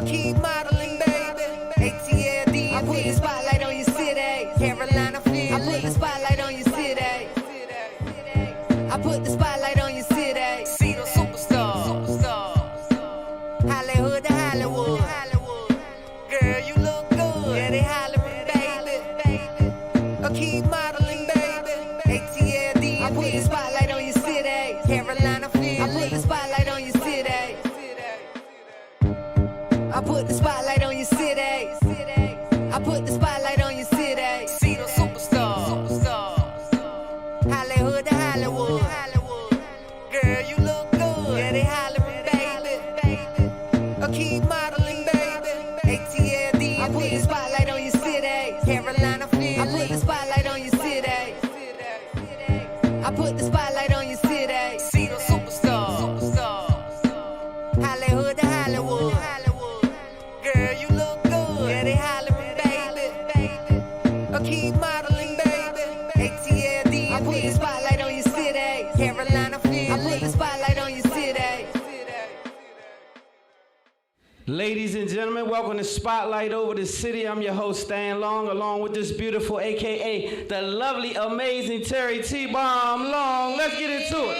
keep modeling, baby. ATLD, I put the spotlight on your city. Carolina, Philly, I put the spotlight on your city. I put the spotlight on your city. See the superstars. Hollywood to Hollywood. Girl, you look good. Yeah, they hollering, baby. I keep modeling, baby. ATLD, I put the spotlight on your city. Carolina, Philly, I put the spotlight on your city. I put the spotlight on your city. I put the spotlight on your city. See the superstars. Hollywood to Hollywood. Girl, you look good. Yeah, they hollering, baby. I keep modeling, baby. ATLD, I put the spotlight on your city. Carolina, Philly, I put the spotlight on your city. I put the spotlight on your city. See the superstars. Hollywood to Hollywood. Girl, you look good. Yeah, they hollering, baby. I keep modeling, baby. ATLD, I put the spotlight on your city. Carolina, Philly, I put the spotlight on your city. Ladies and gentlemen, welcome to Spotlight Over the City. I'm your host, Stan Long, along with this beautiful, a.k.a. the lovely, amazing Terry T-Bomb Long. Let's get into it.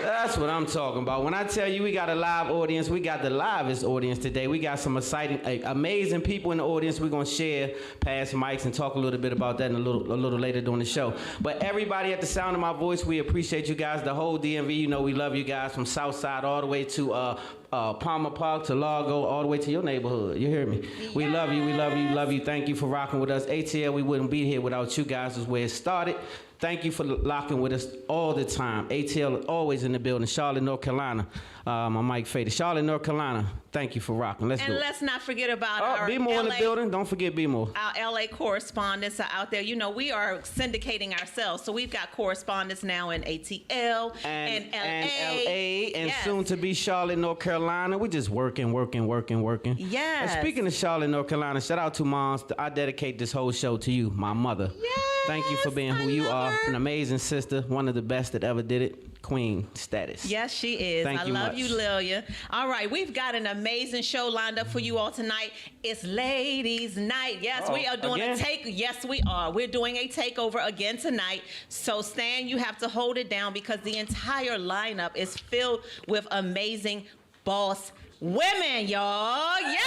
That's what I'm talking about. When I tell you we got a live audience, we got the livest audience today. We got some exciting, amazing people in the audience. We're going to share past mics and talk a little bit about that in a little later during the show. But everybody at the sound of my voice, we appreciate you guys. The whole DMV, you know we love you guys from Southside all the way to Palmer Park to Largo, all the way to your neighborhood. You hear me? Yes. We love you, we love you, love you. Thank you for rocking with us. ATL, we wouldn't be here without you guys. Is where it started. Thank you for locking with us all the time. ATL always in the building. Charlotte, North Carolina. I'm Mike Fader. Charlotte, North Carolina. Thank you for rocking. Let's do it. And let's not forget about our B-More in the building. Don't forget B-More. Our LA correspondents are out there. You know, we are syndicating ourselves. So we've got correspondents now in ATL and LA. And yes. soon to be Charlotte, North Carolina. We're just working. Yes. And speaking of Charlotte, North Carolina, shout out to moms. I dedicate this whole show to you, my mother. Yes. Thank you for being who you are. An amazing sister. One of the best that ever did it. Queen status. Yes, she is. I love you, Lilia. All right, we've got an amazing show lined up for you all tonight. It's Ladies' Night. Yes, we are doing a take. Yes, we are. We're doing a takeover again tonight. So, Stan, you have to hold it down because the entire lineup is filled with amazing boss women, y'all. Yeah!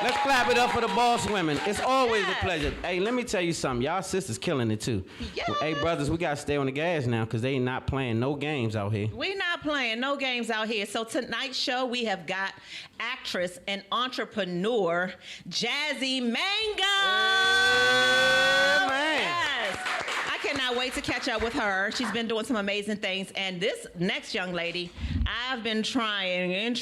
Let's clap it up for the boss women. It's always a pleasure. Hey, let me tell you something. Y'all sisters killing it too. Yes. Well, hey, brothers, we got to stay on the gas now because they not playing no games out here. We're not playing no games out here. So tonight's show, we have got actress and entrepreneur Jazzy Mingo. Man. Yes. I cannot wait to catch up with her. She's been doing some amazing things. And this next young lady, I've been trying, and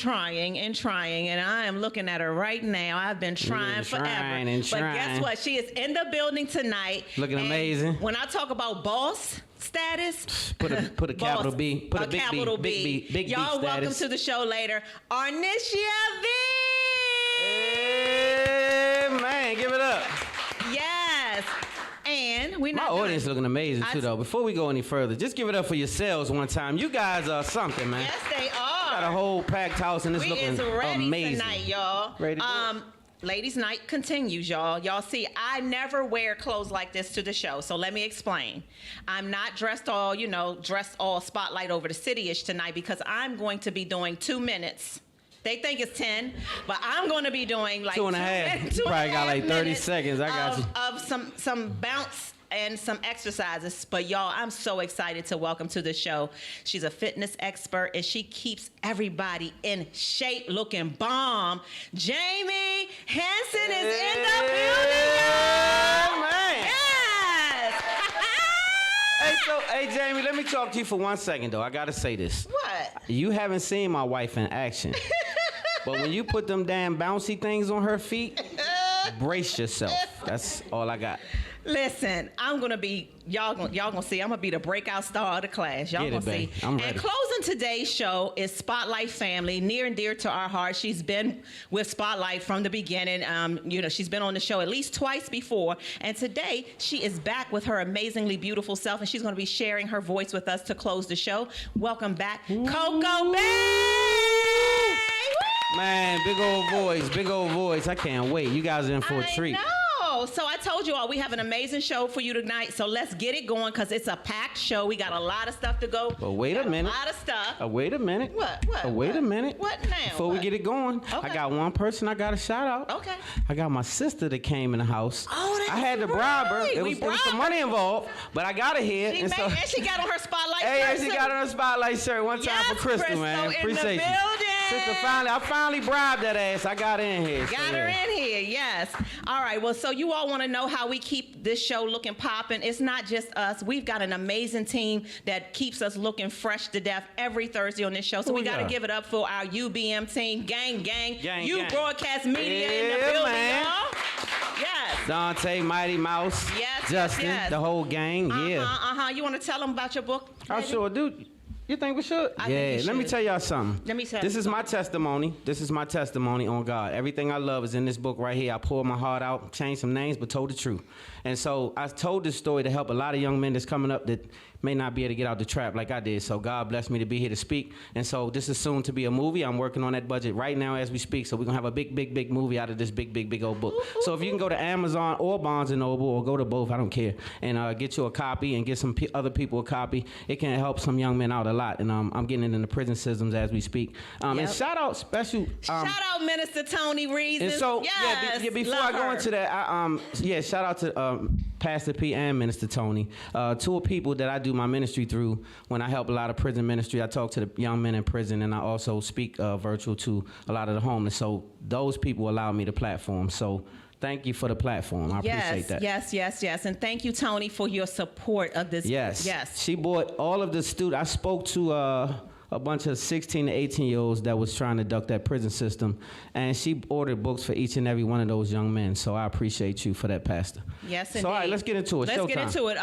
I am looking at her right now. I've been trying forever. But guess what? She is in the building tonight. Looking amazing. When I talk about boss status, put a capital B, put a big capital B, big B Y'all status. welcome to the show later, Arnicia V. Hey, man, give it up. Yes. And we my audience looking amazing too, though. Before we go any further, just give it up for yourselves one time. You guys are something, man. Yes, they are. Got a whole packed house and it's looking ready amazing tonight, y'all. Ready to Ladies' night continues, y'all. Y'all see, I never wear clothes like this to the show, so let me explain. I'm not dressed all spotlight over the city-ish tonight because I'm going to be doing 2 minutes. They think it's 10, but I'm going to be doing like 2.5. You probably got like 30 seconds. I got you. Of some bounce and some exercises. But y'all, I'm so excited to welcome to the show. She's a fitness expert and she keeps everybody in shape, looking bomb. Jamie Henson is in the building, y'all. Man. Yes. Hey, Jamie, let me talk to you for 1 second, though. I got to say this. What? You haven't seen my wife in action. But when you put them damn bouncy things on her feet, brace yourself. That's all I got. Listen, I'm gonna be y'all gonna see. I'm gonna be the breakout star of the class. Y'all gonna see. I'm ready. And closing today's show is Spotlight family, near and dear to our heart. She's been with Spotlight from the beginning. She's been on the show at least twice before, and today she is back with her amazingly beautiful self, and she's gonna be sharing her voice with us to close the show. Welcome back, Coco Bay. Man, big old voice. I can't wait. You guys are in for a treat. So I told you all we have an amazing show for you tonight. So let's get it going because it's a packed show. We got a lot of stuff to go. Well, wait a minute. A lot of stuff. Wait a minute. What? Wait a minute. What now? Before we get it going, Okay. I got one person I got to shout out. Okay. I got my sister that came in the house. Oh, that's I had to bribe her. right. There was some money involved, but I got her here. And she got on her spotlight. Hey, she got on her spotlight shirt one time for Crystal, man. Appreciate you. Sister, I finally bribed that ass. I got her in here. Got her in here, yes. All right, well, so you all want to know how we keep this show looking popping. It's not just us. We've got an amazing team that keeps us looking fresh to death every Thursday on this show. So we got to give it up for our UBM team. Gang. Broadcast media in the building, y'all. Yes. Dante, Mighty Mouse, Justin, the whole gang, You want to tell them about your book? I sure do. You think we should? I think we should. Let me tell y'all something. Let me tell you. This is my testimony. This is my testimony on God. Everything I love is in this book right here. I poured my heart out, changed some names, but told the truth. And so I told this story to help a lot of young men that's coming up that may not be able to get out the trap like I did. So God blessed me to be here to speak. And so this is soon to be a movie. I'm working on that budget right now as we speak. So we're going to have a big movie out of this big old book. So if you can go to Amazon or Barnes & Noble or go to both, I don't care, and get you a copy and get some other people a copy, it can help some young men out a lot. And I'm getting it in the prison systems as we speak. And shout out special. Shout out Minister Tony Reason. And so, yes, before I go into that, shout out to Pastor P and Minister Tony, two people that I do my ministry through. When I help a lot of prison ministry, I talk to the young men in prison, and I also speak virtual to a lot of the homeless. So those people allow me the platform. So thank you for the platform. I appreciate that. Yes. And thank you, Tony, for your support of this. Yes. She bought all of the students. I spoke to a bunch of 16 to 18-year-olds that was trying to duck that prison system, and she ordered books for each and every one of those young men. So I appreciate you for that, Pastor. Yes, indeed. So all right, let's get into it. Let's get into it.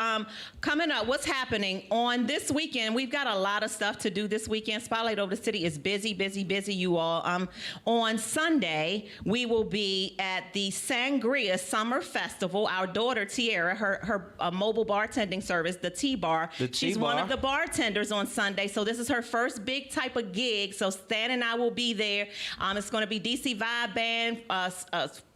Coming up, what's happening on this weekend? We've got a lot of stuff to do this weekend. Spotlight Over the City is busy, you all. On Sunday, we will be at the Sangria Summer Festival. Our daughter, Tiara, her mobile bartending service, the T-Bar. She's one of the bartenders on Sunday, so this is her first big type of gig. So Stan and I will be there. It's going to be DC Vibe Band,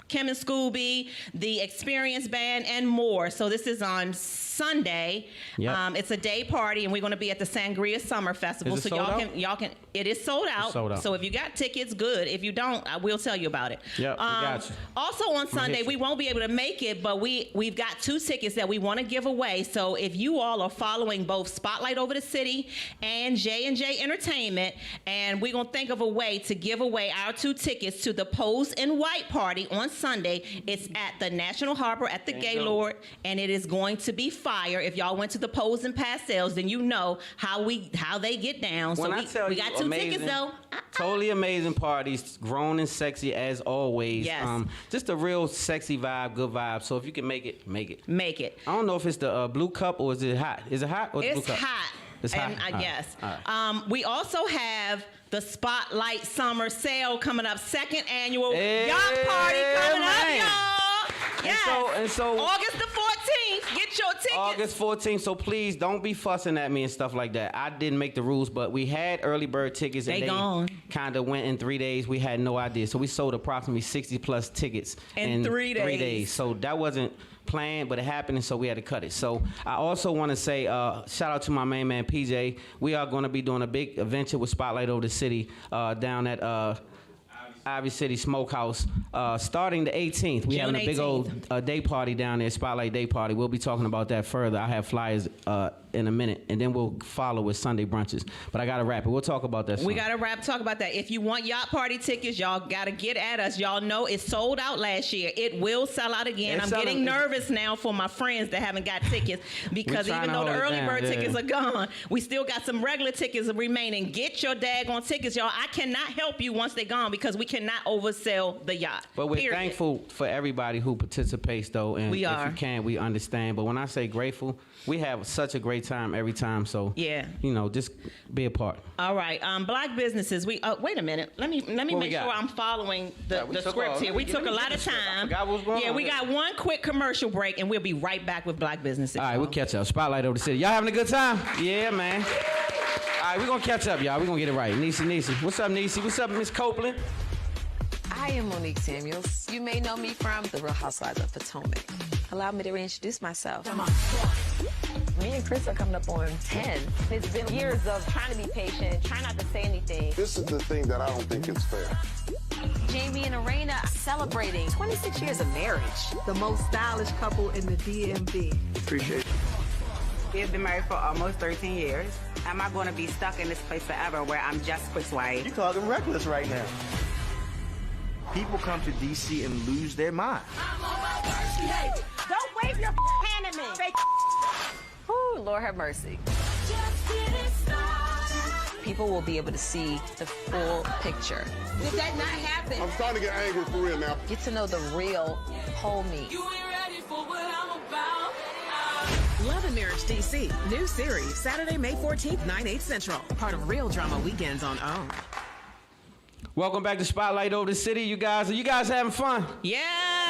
Kim and Scooby, the Experience Band, and more. So this is on Sunday. Yep. It's a day party, and we're going to be at the Sangria Summer Festival. Is it so sold y'all can. It is sold out. It's sold out. So if you got tickets, good. If you don't, I will tell you about it. Yep, we got you. Also on Sunday, we won't be able to make it, but we've got 2 tickets that we want to give away. So if you all are following both Spotlight Over the City and J&J Entertainment, and we're going to think of a way to give away our 2 tickets to the Pose in White party on Sunday. It's at the National Harbor at the Gaylord, and it is going to be fire. If y'all went to the Pose and Pastels, then you know how they get down. So we got 2 tickets though. Totally amazing parties, grown and sexy as always. Yes. Just a real sexy vibe, good vibe. So if you can make it, make it. Make it. I don't know if it's the blue cup or is it hot? Is it hot or it's blue cup? hot. It's hot. Yes. Right. We also have the Spotlight Summer Sale coming up, 2nd annual yacht party coming up, y'all. Yes. And so August the 14th, get your tickets. August 14th, so please don't be fussing at me and stuff like that. I didn't make the rules, but we had early bird tickets and they kind of went in 3 days. We had no idea. So we sold approximately 60 plus tickets in 3 days. So that wasn't planned, but it happened, and so we had to cut it. So I also want to say shout out to my main man PJ. We are going to be doing a big adventure with Spotlight Over the City down at Ivy City Smokehouse starting the 18th. We having a big old day party down there, Spotlight Day Party. We'll be talking about that further. I have flyers in a minute, and then we'll follow with Sunday brunches. But I got to wrap it. We'll talk about that soon. We got to talk about that. If you want yacht party tickets, y'all got to get at us. Y'all know it sold out last year. It will sell out again. I'm getting nervous now for my friends that haven't got tickets because even though the early bird tickets are gone, we still got some regular tickets remaining. Get your daggone tickets, y'all. I cannot help you once they're gone because we cannot oversell the yacht. But we're thankful for everybody who participates, though. And if you can, we understand. But when I say grateful, we have such a great time every time. So yeah, just be a part. All right, Black businesses. We wait a minute. Let me make sure I'm following the script here. We took a lot of time. We got one quick commercial break, and we'll be right back with Black businesses. All right, we'll catch up. Spotlight over the city. Y'all having a good time? Yeah, man. All right, we're gonna catch up, y'all. We're gonna get it right. Niecy. What's up, Niecy? What's up, Miss Copeland? I am Monique Samuels. You may know me from The Real Housewives of Potomac. Allow me to reintroduce myself. Me and Chris are coming up on 10. It's been years of trying to be patient, trying not to say anything. This is the thing that I don't think is fair. Jamie and Arena celebrating 26 years of marriage. The most stylish couple in the DMV. Appreciate it. We've been married for almost 13 years. Am I going to be stuck in this place forever where I'm just Chris Wyatt? You're talking reckless right now. People come to D.C. and lose their mind. Don't wave your hand at me. Ooh, Lord have mercy. People will be able to see the full picture. Did that not happen? I'm starting to get angry for real now. Get to know the real whole me. Love and Marriage DC. New series, Saturday, May 14th, 9/8 Central. Part of Real Drama Weekends on OWN. Welcome back to Spotlight Over the City. You guys having fun? Yeah.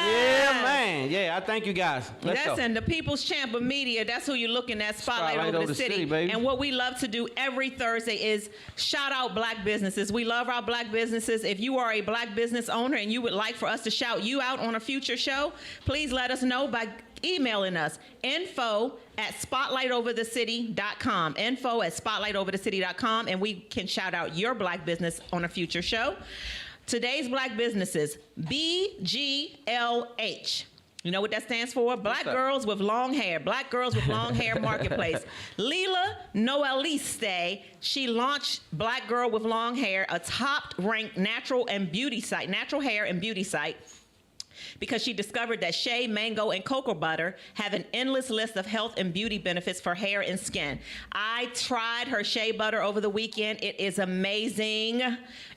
Yeah, man. Yeah, I thank you guys. Let's go. The People's Champ of Media. That's who you're looking at, Spotlight Over the City. Baby. And what we love to do every Thursday is shout out Black businesses. We love our Black businesses. If you are a Black business owner and you would like for us to shout you out on a future show, please let us know by emailing us info@spotlightoverthecity.com info@spotlightoverthecity.com, and we can shout out your Black business on a future show. Today's Black businesses, BGLH. You know what that stands for? Black Girls with Long Hair. Black Girls with Long Hair Marketplace. Lila Noeliste, she launched Black Girl with Long Hair, a top-ranked natural hair and beauty site, because she discovered that shea, mango, and cocoa butter have an endless list of health and beauty benefits for hair and skin. I tried her shea butter over the weekend. It is amazing.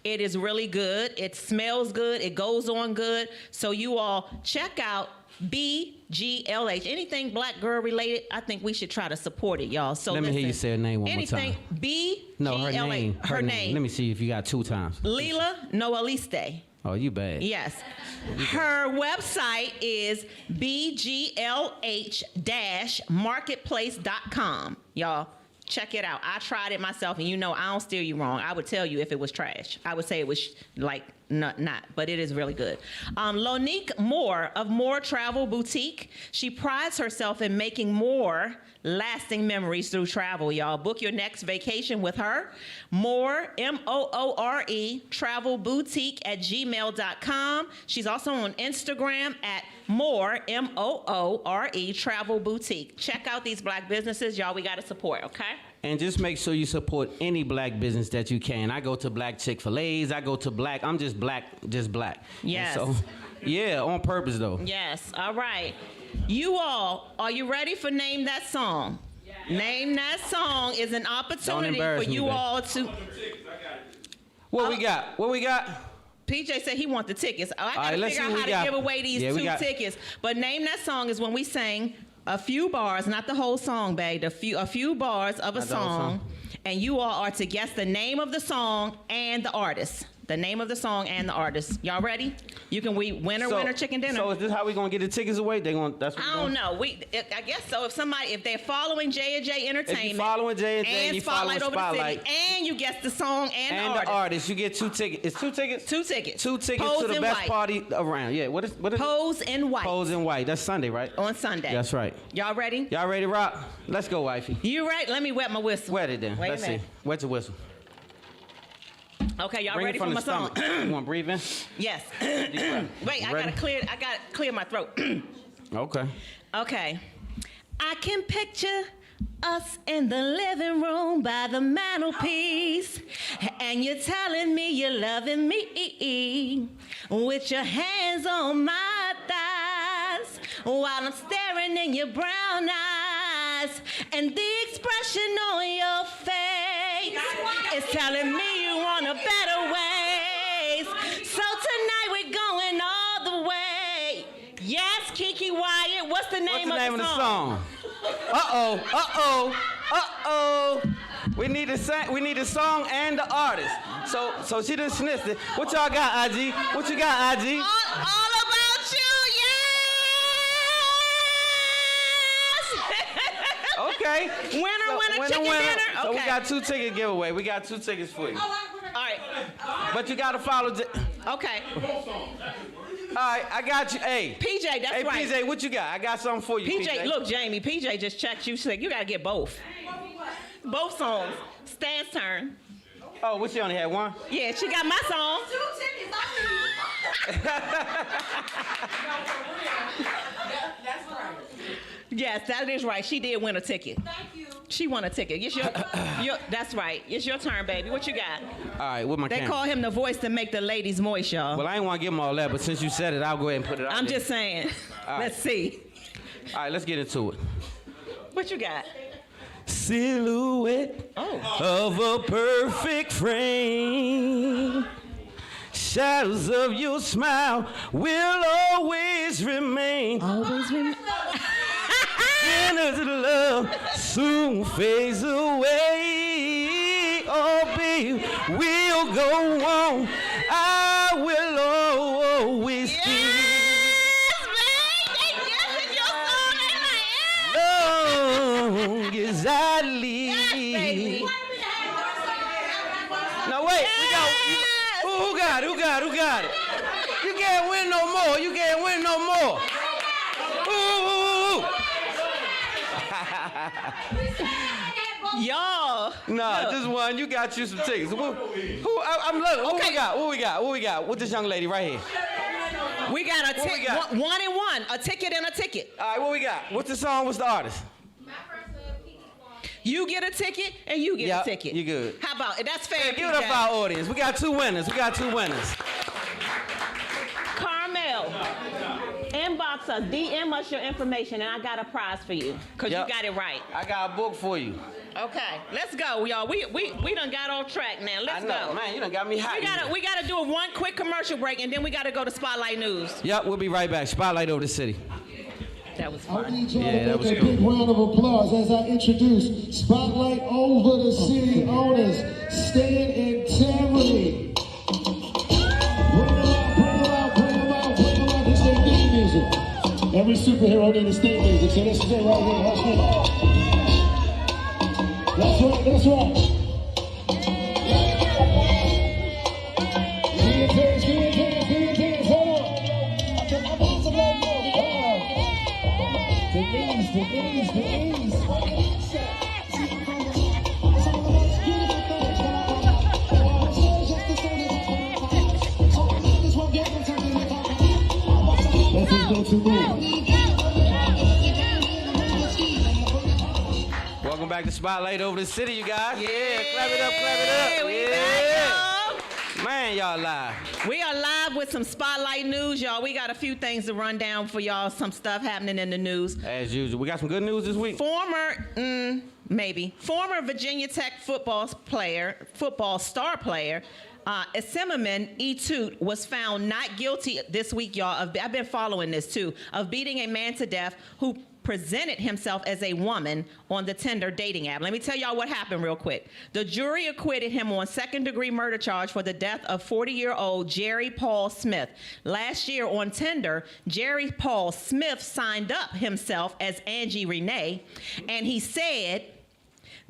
It is really good. It smells good. It goes on good. So you all check out BGLH. Anything Black girl related, I think we should try to support it, y'all. So let me hear you say her name one more time. BGLH. Her name. Let me see if you got 2 times. Lila Noeliste. Oh, you bad. Yes. Her website is bglh-marketplace.com. Y'all, check it out. I tried it myself, and I don't steer you wrong. I would tell you if it was trash. I would say it was not, but it is really good. Lonique Moore of Moore Travel Boutique. She prides herself in making more lasting memories through travel, y'all. Book your next vacation with her. Moore, Moore, Travel Boutique @gmail.com. She's also on Instagram at Moore, Moore, Travel Boutique. Check out these Black businesses, y'all. We got to support, okay? And just make sure you support any Black business that you can. I go to Black Chick-fil-A's. I go to Black. I'm just Black. Yes. And so, yeah, on purpose, though. Yes. All right. You all, are you ready for Name That Song? Yeah. Name That Song is an opportunity for you all to... What we got? PJ said he wants the tickets. I got to figure out how to give away these 2 tickets. But Name That Song is when we sang a few bars, not the whole song, babe, a few bars of a song, and you all are to guess the name of the song and the artist. The name of the song and the artist. Y'all ready? You can winner, chicken dinner. So is this how we gonna get the tickets away? That's what I don't know. I guess so. If they're following J&J Entertainment, if you're following J&J, and you Spotlight follow Over Spotlight, the City, and you guess the song and the artist, you get 2 tickets. It's 2 tickets. 2 tickets. 2 tickets Pose to the in best white. party around. Yeah. What is Pose in White. Pose in White. That's Sunday, right? On Sunday. That's right. Y'all ready? Y'all ready to rock? Let's go, wifey. You ready? Let me wet my whistle. Wet it then. Let's see. Wet your whistle. Okay, y'all Bring ready it from for my the song? You want to breathe in? Yes. Wait, I gotta clear my throat. Okay. Okay. I can picture Us in the living room by the mantelpiece, and you're telling me you're loving me with your hands on my thighs while I'm staring in your brown eyes, and the expression on your face is telling me you want a better ways. So tonight we're going all the way. Yes, Kiki Wyatt. What's the name of the song? Uh-oh. We need a song and the artist. So she done sniffed it. What y'all got, IG? What you got, IG? All about you, yes! Okay. Winner, chicken dinner. So Okay. we got 2 ticket giveaway. We got 2 tickets for you. All right. But you gotta follow. Okay. All right, I got you. Hey. PJ, that's right. Hey, PJ, what you got? I got something for you, PJ. Look, Jamie, PJ just checked you. Said you gotta get both. Both songs. Stan's turn. Oh, what, she only had one? Yeah, she got my song. That's right. Yes, that is right. She did win a ticket. Thank you. She won a ticket. It's your that's right. It's your turn, baby. What you got? All right, with my They camera. call him the voice to make the ladies moist, y'all. Well, I ain't want to give them all that, but since you said it, I'll go ahead and put it out I'm there. just saying. All Let's right. see. All right, let's get into it. What you got? Silhouette of a perfect frame. Shadows of your smile will always remain. Always remember. Sinners of love soon fades away. Oh, babe, we'll go on. I will always be. Long as I live. Baby. Now wait, we got. Who got it? You can't win no more. Ooh. Y'all. Nah, look. just one. You got you some tickets. I'm looking. Okay. What we got? With this young lady right here. We got a What we ticket. got? One and one. A ticket and a ticket. All right, what we got? What's the song? What's the artist? You get a ticket and you get Yep, a ticket. you good. How about it? That's fair. Hey, give it up PJ. for our audience. We got 2 winners. Carmel, inbox us, DM us your information, and I got a prize for you because Yep. you got it right. I got a book for you. Okay, let's go, y'all. We done got on track now. Let's I know, go. man. You done got me hot. We gotta do one quick commercial break, and then we gotta go to Spotlight News. Yep, we'll be right back. Spotlight over the city. That was I fun. need y'all Yeah, to that make was a cool. big round of applause as I introduce Spotlight over the city owners, Stan and Tammy. Bring them out. This is their theme music. Every superhero needs theme music, so this is it right here. That's right. That's right. Give me a hands, hold on. The knees. Let's just go to move. Welcome back to Spotlight over the city, you guys. Yeah, clap it up. We Yeah. back, y'all. Man, y'all live. We are live with some Spotlight News, y'all. We got a few things to run down for y'all. Some stuff happening in the news. As usual. We got some good news this week. Former Virginia Tech football star player, Assimiman Etute was found not guilty this week, y'all. I've been following this too, of beating a man to death who presented himself as a woman on the Tinder dating app. Let me tell y'all what happened real quick. The jury acquitted him on second-degree murder charge for the death of 40-year-old Jerry Paul Smith. Last year on Tinder, Jerry Paul Smith signed up himself as Angie Renee, and he said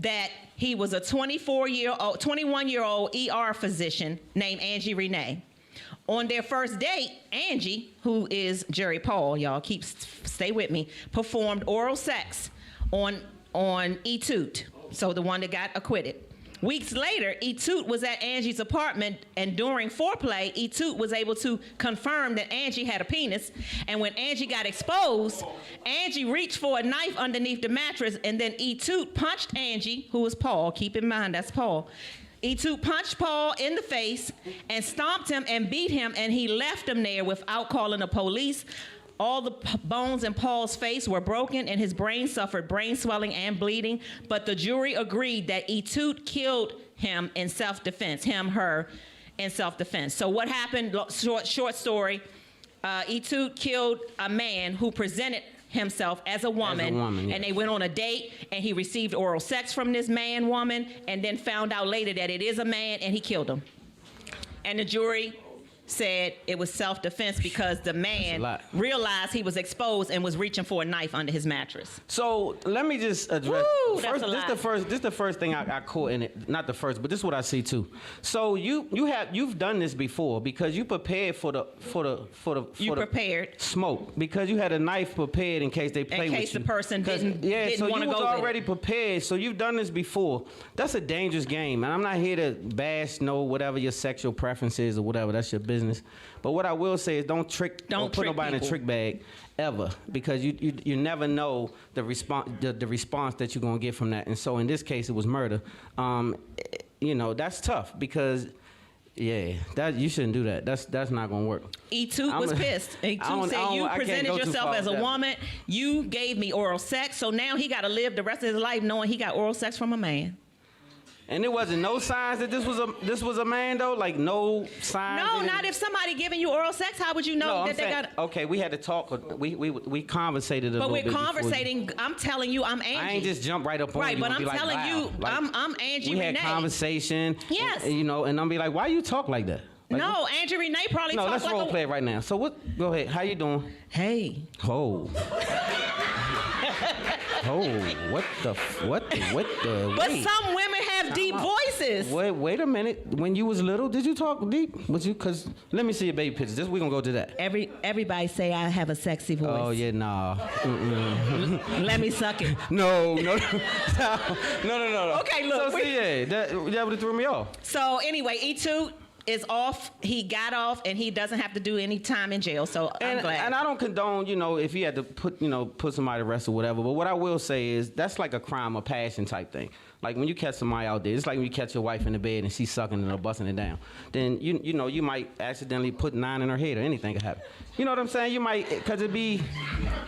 that he was a 21-year-old ER physician named Angie Renee. On their first date, Angie, who is Jerry Paul, y'all stay with me, performed oral sex on Etute, so the one that got acquitted. Weeks later, Toot was at Angie's apartment, and during foreplay, Toot was able to confirm that Angie had a penis. And when Angie got exposed, Angie reached for a knife underneath the mattress, and then Toot punched Angie, who was Paul. Keep in mind, that's Paul. Toot punched Paul in the face and stomped him and beat him, and he left him there without calling the police. All the bones in Paul's face were broken, and his brain suffered brain swelling and bleeding. But the jury agreed that Toot killed him in self-defense, her, in self-defense. So what happened, short story, Toot killed a man who presented himself as a woman, yes. And they went on a date, and he received oral sex from this woman, and then found out later that it is a man, and he killed him. And the jury said it was self-defense because the man realized he was exposed and was reaching for a knife under his mattress. So let me just address. Woo, first, this is the first thing I caught in it. Not the first, but this is what I see too. So you've done this before because you prepared for the prepared smoke because you had a knife prepared in case they play with you. In case the person didn't want to go with it. So you was already prepared. So you've done this before. That's a dangerous game, and I'm not here to bash whatever your sexual preference is or whatever. That's your business. But what I will say is don't put nobody in a trick bag ever, because you never know the response that you're gonna get from that. And so in this case, it was murder. That's tough because. Yeah, you shouldn't do that. That's not gonna work. Toot was pissed. Toot said you presented yourself as a woman. You gave me oral sex, so now he got to live the rest of his life knowing he got oral sex from a man. And there wasn't no signs that this was a man though, like no signs. No, not if somebody giving you oral sex. How would you know that they got? Okay, we had to talk. We conversated a little bit. But we're conversating. I'm telling you, I'm Angie. I ain't just jump right up on you. Right, but I'm telling you, I'm Angie Renee. We had conversation. Yes. And I'm be like, why you talk like that? Like, no, Angie Renee probably. No, let's role play it right now. So what? Go ahead. How you doing? Hey. Oh. Oh, what the? But some women have deep voices. Wait a minute. When you was little, did you talk deep? Was you? Cause let me see your baby pictures. We gonna go to that. Everybody say I have a sexy voice. Oh yeah, nah. Let me suck it. No. No. Okay, look. So that would have threw me off. So anyway, Toot is off. He got off, and he doesn't have to do any time in jail. So I'm glad. And I don't condone, if he had to put somebody to rest or whatever. But what I will say is that's like a crime of passion type thing. Like when you catch somebody out there, it's like when you catch your wife in the bed and she's sucking and busting it down. Then you might accidentally put 9 in her head or anything could happen. You know what I'm saying? You might, cause it'd be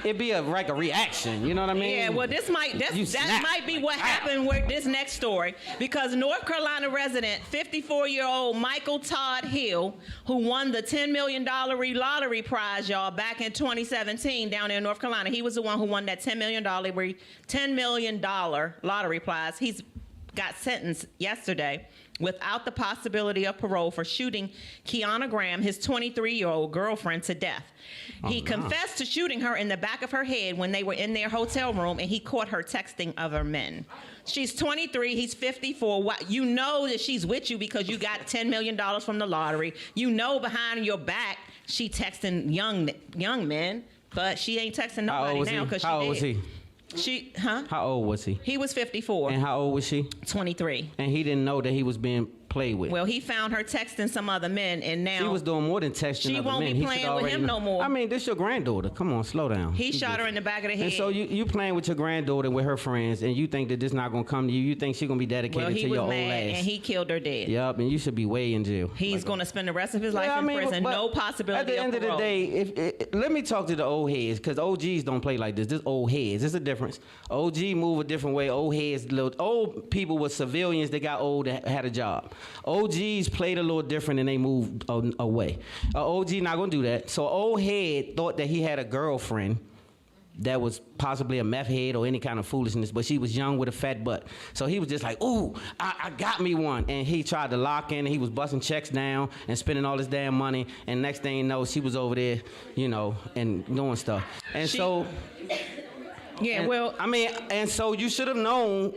like a reaction. You know what I mean? Yeah. Well, that might be what happened with this next story, because North Carolina resident 54-year-old Michael Todd Hill, who won the $10 million lottery prize, y'all, back in 2017 down there in North Carolina. He was the one who won that $10 million lottery prize. He's got sentenced yesterday without the possibility of parole for shooting Kiana Graham, his 23-year-old girlfriend, to death. He confessed to shooting her in the back of her head when they were in their hotel room, and he caught her texting other men. She's 23, he's 54. You know that she's with you because you got $10 million from the lottery. You know behind your back she texting young men, but she ain't texting nobody now because she How old was he? How old was he? He was 54. And how old was she? 23. And he didn't know that he was being played with. Well, he found her texting some other men, and now she was doing more than texting other men. She won't be playing with him no more. I mean, this your granddaughter. Come on, slow down. He shot her in the back of the head. And so you playing with your granddaughter with her friends, and you think that this not gonna come to you. You think she's gonna be dedicated to your old ass. Well, he was mad, and he killed her dead. Yup, and you should be way in jail. He's gonna spend the rest of his life in prison. No possibility of parole. At the end of the day, let me talk to the old heads, because OGs don't play like this. This old heads. There's a difference. OG move a different way. Old heads, old people were civilians that got old that had a job. OGs played a little different and they moved away. OG not gonna do that. So old head thought that he had a girlfriend that was possibly a meth head or any kind of foolishness, but she was young with a fat butt. So he was just like, ooh, I got me one. And he tried to lock in, and he was busting checks down and spending all this damn money. And next thing you know, she was over there, and doing stuff. And Yeah, and, well, I mean, and so you should have known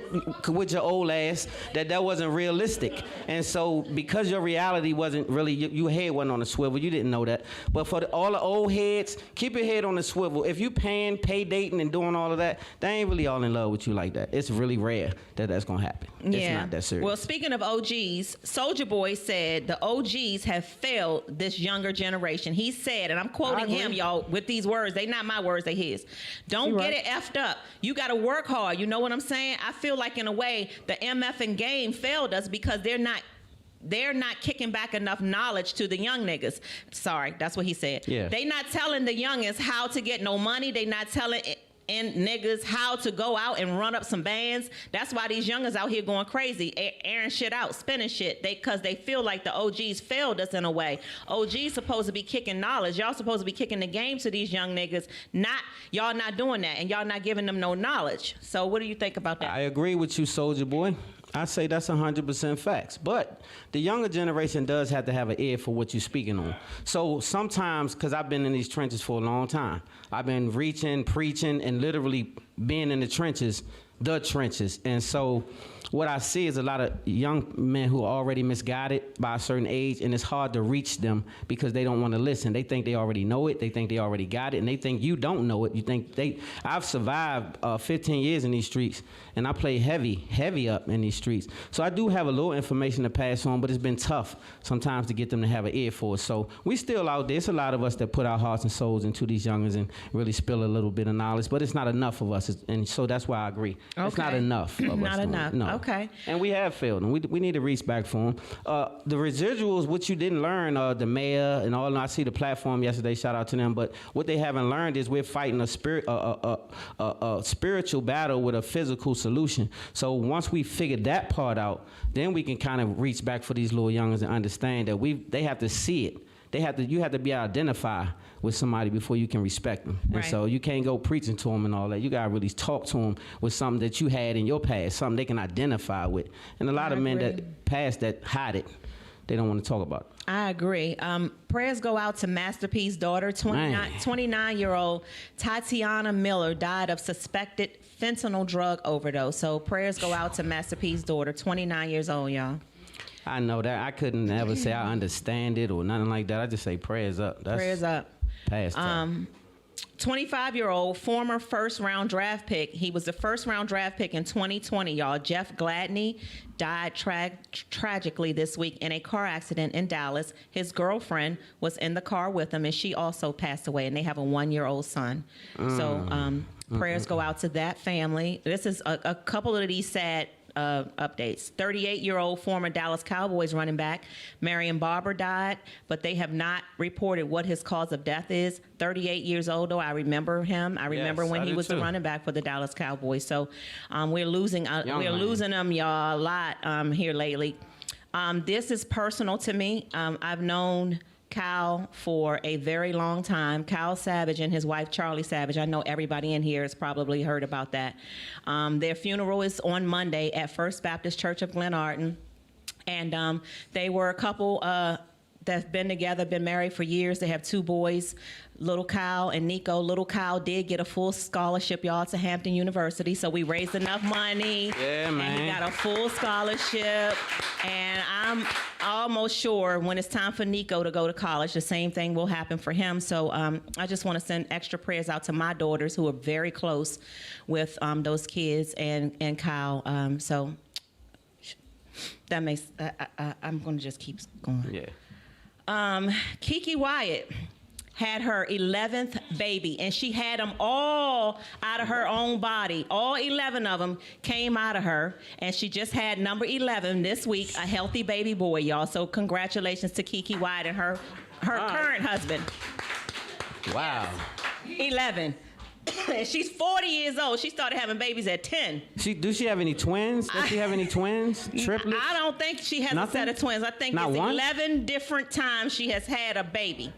with your old ass that wasn't realistic. And so because your reality wasn't really, your head wasn't on the swivel, you didn't know that. But for all the old heads, keep your head on the swivel. If you pay dating and doing all of that, they ain't really all in love with you like that. It's really rare that that's gonna happen. Yeah. It's not that serious. Well, speaking of OGs, Soulja Boy said the OGs have failed this younger generation. He said, and I'm quoting him, y'all, with these words. They not my words, they his. Don't get it effed up. You got to work hard. You know what I'm saying? I feel like in a way the MFing game failed us because they're not kicking back enough knowledge to the young niggas. Sorry, that's what he said. Yeah. They not telling the youngins how to get no money. They not telling niggas how to go out and run up some bands. That's why these youngins out here going crazy, airing shit out, spinning shit. Because they feel like the OGs failed us in a way. OGs supposed to be kicking knowledge. Y'all supposed to be kicking the game to these young niggas. Y'all not doing that, and y'all not giving them no knowledge. So what do you think about that? I agree with you, Soulja Boy. I say that's 100% facts. But the younger generation does have to have an ear for what you're speaking on. So sometimes, because I've been in these trenches for a long time, I've been reaching, preaching, and literally being in the trenches. And so what I see is a lot of young men who are already misguided by a certain age, and it's hard to reach them because they don't want to listen. They think they already know it. They think they already got it, and they think you don't know it. You think I've survived 15 years in these streets, and I play heavy up in these streets. So I do have a little information to pass on, but it's been tough sometimes to get them to have an ear for us. So we still out there. It's a lot of us that put our hearts and souls into these youngins and really spill a little bit of knowledge, but it's not enough of us, and so that's why I agree. Okay. It's not enough of us. Not enough. No. Okay. And we have failed, and we need to reach back for them. The residuals, what you didn't learn, the mayor and all, and I see the platform yesterday, shout out to them, but what they haven't learned is we're fighting a spiritual battle with a physical solution. So once we figure that part out, then we can kind of reach back for these little youngins and understand that they have to see it. You have to be able to identify with somebody before you can respect them. And so you can't go preaching to them and all that. You got to really talk to them with something that you had in your past, something they can identify with. And a lot of men that pass that hide it. They don't want to talk about it. I agree. Prayers go out to Masterpiece's daughter, 29-year-old Tatiana Miller died of suspected fentanyl drug overdose. So prayers go out to Masterpiece's daughter, 29 years old, y'all. I know that. I couldn't ever say I understand it or nothing like that. I just say prayers up. Prayers up. Past time. 25-year-old former first-round draft pick. He was the first-round draft pick in 2020, y'all. Jeff Gladney died tragically this week in a car accident in Dallas. His girlfriend was in the car with him, and she also passed away, and they have a 1-year-old son. So prayers go out to that family. This is a couple of these sad updates. 38-year-old former Dallas Cowboys running back Marion Barber died, but they have not reported what his cause of death is. 38 years old, though. I remember him. I remember when he was the running back for the Dallas Cowboys. So we're losing them, y'all, a lot here lately. This is personal to me. I've known Cal for a very long time. Cal Savage and his wife, Charlie Savage. I know everybody in here has probably heard about that. Their funeral is on Monday at First Baptist Church of Glenarden. And they were a couple that's been together, been married for years. They have 2 boys, Little Kyle and Nico. Little Kyle did get a full scholarship, y'all, to Hampton University. So we raised enough money. Yeah, man. And he got a full scholarship. And I'm almost sure when it's time for Nico to go to college, the same thing will happen for him. So I just want to send extra prayers out to my daughters who are very close with those kids and Kyle. So that makes, I'm going to just keep going. Yeah. Kiki Wyatt had her 11th baby, and she had them all out of her own body. All 11 of them came out of her, and she just had number 11 this week, a healthy baby boy, y'all. So congratulations to Kiki Wyatt and her current husband. Wow. 11. And she's 40 years old. She started having babies at 10. Does she have any twins? Does she have any twins? Triplets? I don't think she has a set of twins. I think it's 11 different times she has had a baby.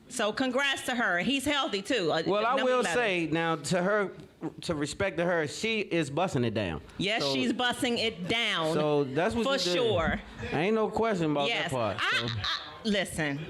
So congrats to her. He's healthy too. Well, I will say now to her, to respect to her, she is busting it down. Yes, so, she's busting it down. So that's what for sure. Ain't no question about that part. Listen,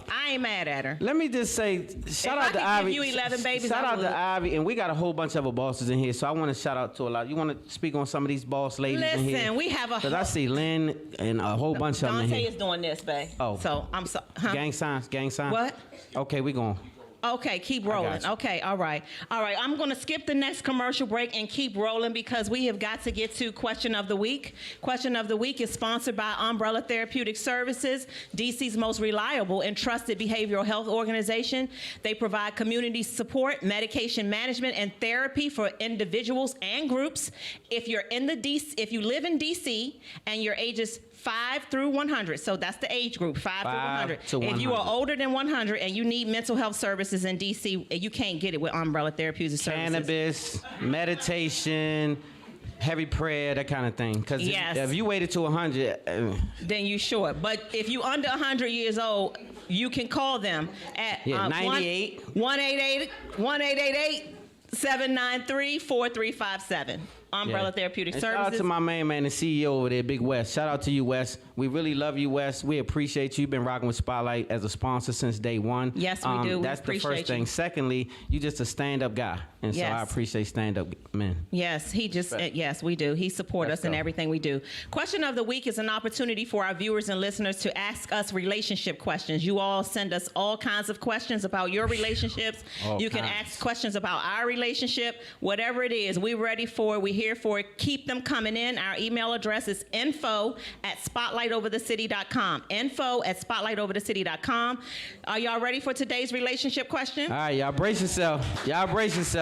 I ain't mad at her. Let me just say, shout out to Ivy. Give you 11 babies, shout I out would. to Ivy, and we got a whole bunch of other bosses in here, so I want to shout out to a lot. You want to speak on some of these boss ladies in here? Listen, we have a. Because I see Lynn and a whole bunch of them in Dante here. is doing this, babe. Oh. So I'm so. Huh? Gang signs. What? Okay, we going. Okay, keep rolling. Okay, all right. I'm going to skip the next commercial break and keep rolling because we have got to get to Question of the Week. Question of the Week is sponsored by Umbrella Therapeutic Services, DC's most reliable and trusted behavioral health organization. They provide community support, medication management, and therapy for individuals and groups. If you live in DC and your ages 5 through 100, so that's the age group, 5 through 100. If you are older than 100 and you need mental health services in DC, you can't get it with Umbrella Therapeutic Services. Cannabis, meditation, heavy prayer, that kind of thing. Because if you waited to 100... then you short. But if you under 100 years old, you can call them at 98 1-888-793-4357. Umbrella Therapeutic Services. Shout out to my main man, the CEO over there, Big West. Shout out to you, Wes. We really love you, Wes. We appreciate you. You've been rocking with Spotlight as a sponsor since day one. Yes, we do. That's we the first thing. Secondly, you just a stand-up guy. And so I appreciate stand-up men. Yes, yes, we do. He supports us in everything we do. Question of the Week is an opportunity for our viewers and listeners to ask us relationship questions. You all send us all kinds of questions about your relationships. You can ask questions about our relationship. Whatever it is, we're ready for it. We're here for it. Keep them coming in. Our email address is info@spotlightoverthecity.com. info@spotlightoverthecity.com. Are y'all ready for today's relationship question? All right, y'all brace yourself.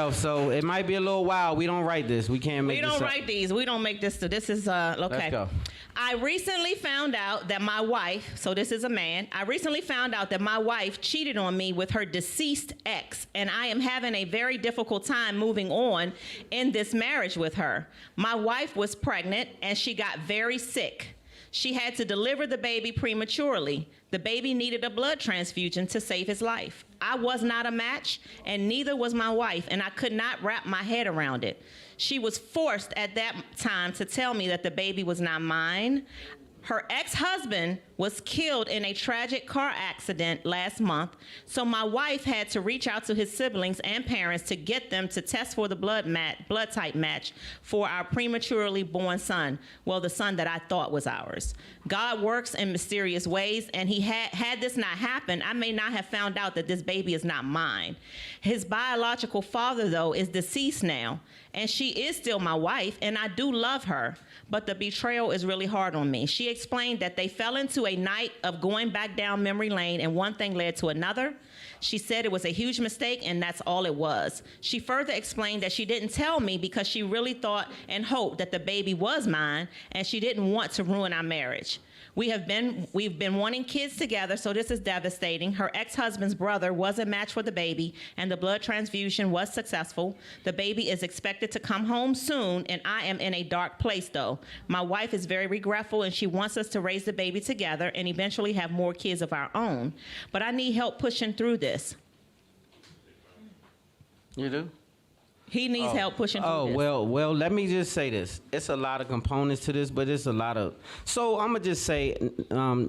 So it might be a little wild. We don't write this. We can't make this up. We don't write these. We don't make this. This is, okay. Let's go. I recently found out that my wife, so this is a man, I recently found out that my wife cheated on me with her deceased ex, and I am having a very difficult time moving on in this marriage with her. My wife was pregnant, and she got very sick. She had to deliver the baby prematurely. The baby needed a blood transfusion to save his life. I was not a match, and neither was my wife, and I could not wrap my head around it. She was forced at that time to tell me that the baby was not mine. Her ex-husband was killed in a tragic car accident last month, so my wife had to reach out to his siblings and parents to get them to test for the blood type match for our prematurely born son. Well, the son that I thought was ours. God works in mysterious ways, and he had this not happened, I may not have found out that this baby is not mine. His biological father, though, is deceased now, and she is still my wife, and I do love her. But the betrayal is really hard on me. She explained that they fell into a night of going back down memory lane, and one thing led to another. She said it was a huge mistake, and that's all it was. She further explained that she didn't tell me because she really thought and hoped that the baby was mine, and she didn't want to ruin our marriage. We've been wanting kids together, so this is devastating. Her ex-husband's brother was a match for the baby, and the blood transfusion was successful. The baby is expected to come home soon, and I am in a dark place, though. My wife is very regretful, and she wants us to raise the baby together and eventually have more kids of our own. But I need help pushing through this. You do? He needs help pushing through this. Well, let me just say this. It's a lot of components to this, but it's a lot of... So I'm going to just say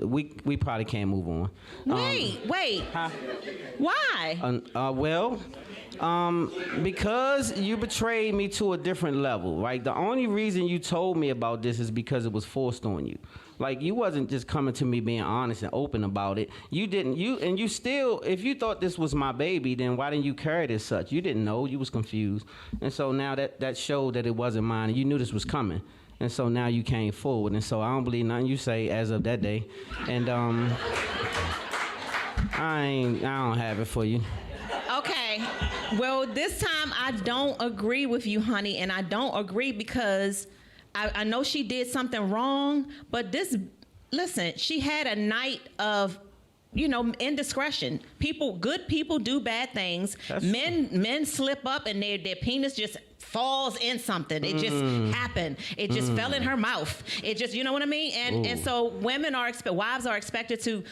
we probably can't move on. Wait. Huh? Why? Because you betrayed me to a different level, right? The only reason you told me about this is because it was forced on you. Like, you wasn't just coming to me being honest and open about it. You didn't, you still, if you thought this was my baby, then why didn't you carry it as such? You didn't know, you was confused. And so now that showed that it wasn't mine, and you knew this was coming. And so now you came forward. And so I don't believe nothing you say as of that day. And I don't have it for you. Okay. Well, this time I don't agree with you, honey, and I don't agree because I know she did something wrong, but listen, she had a night of, indiscretion. Good people do bad things. Men slip up and their penis just falls in something. It just happened. It just fell in her mouth. It just, you know what I mean? And so wives are expected to,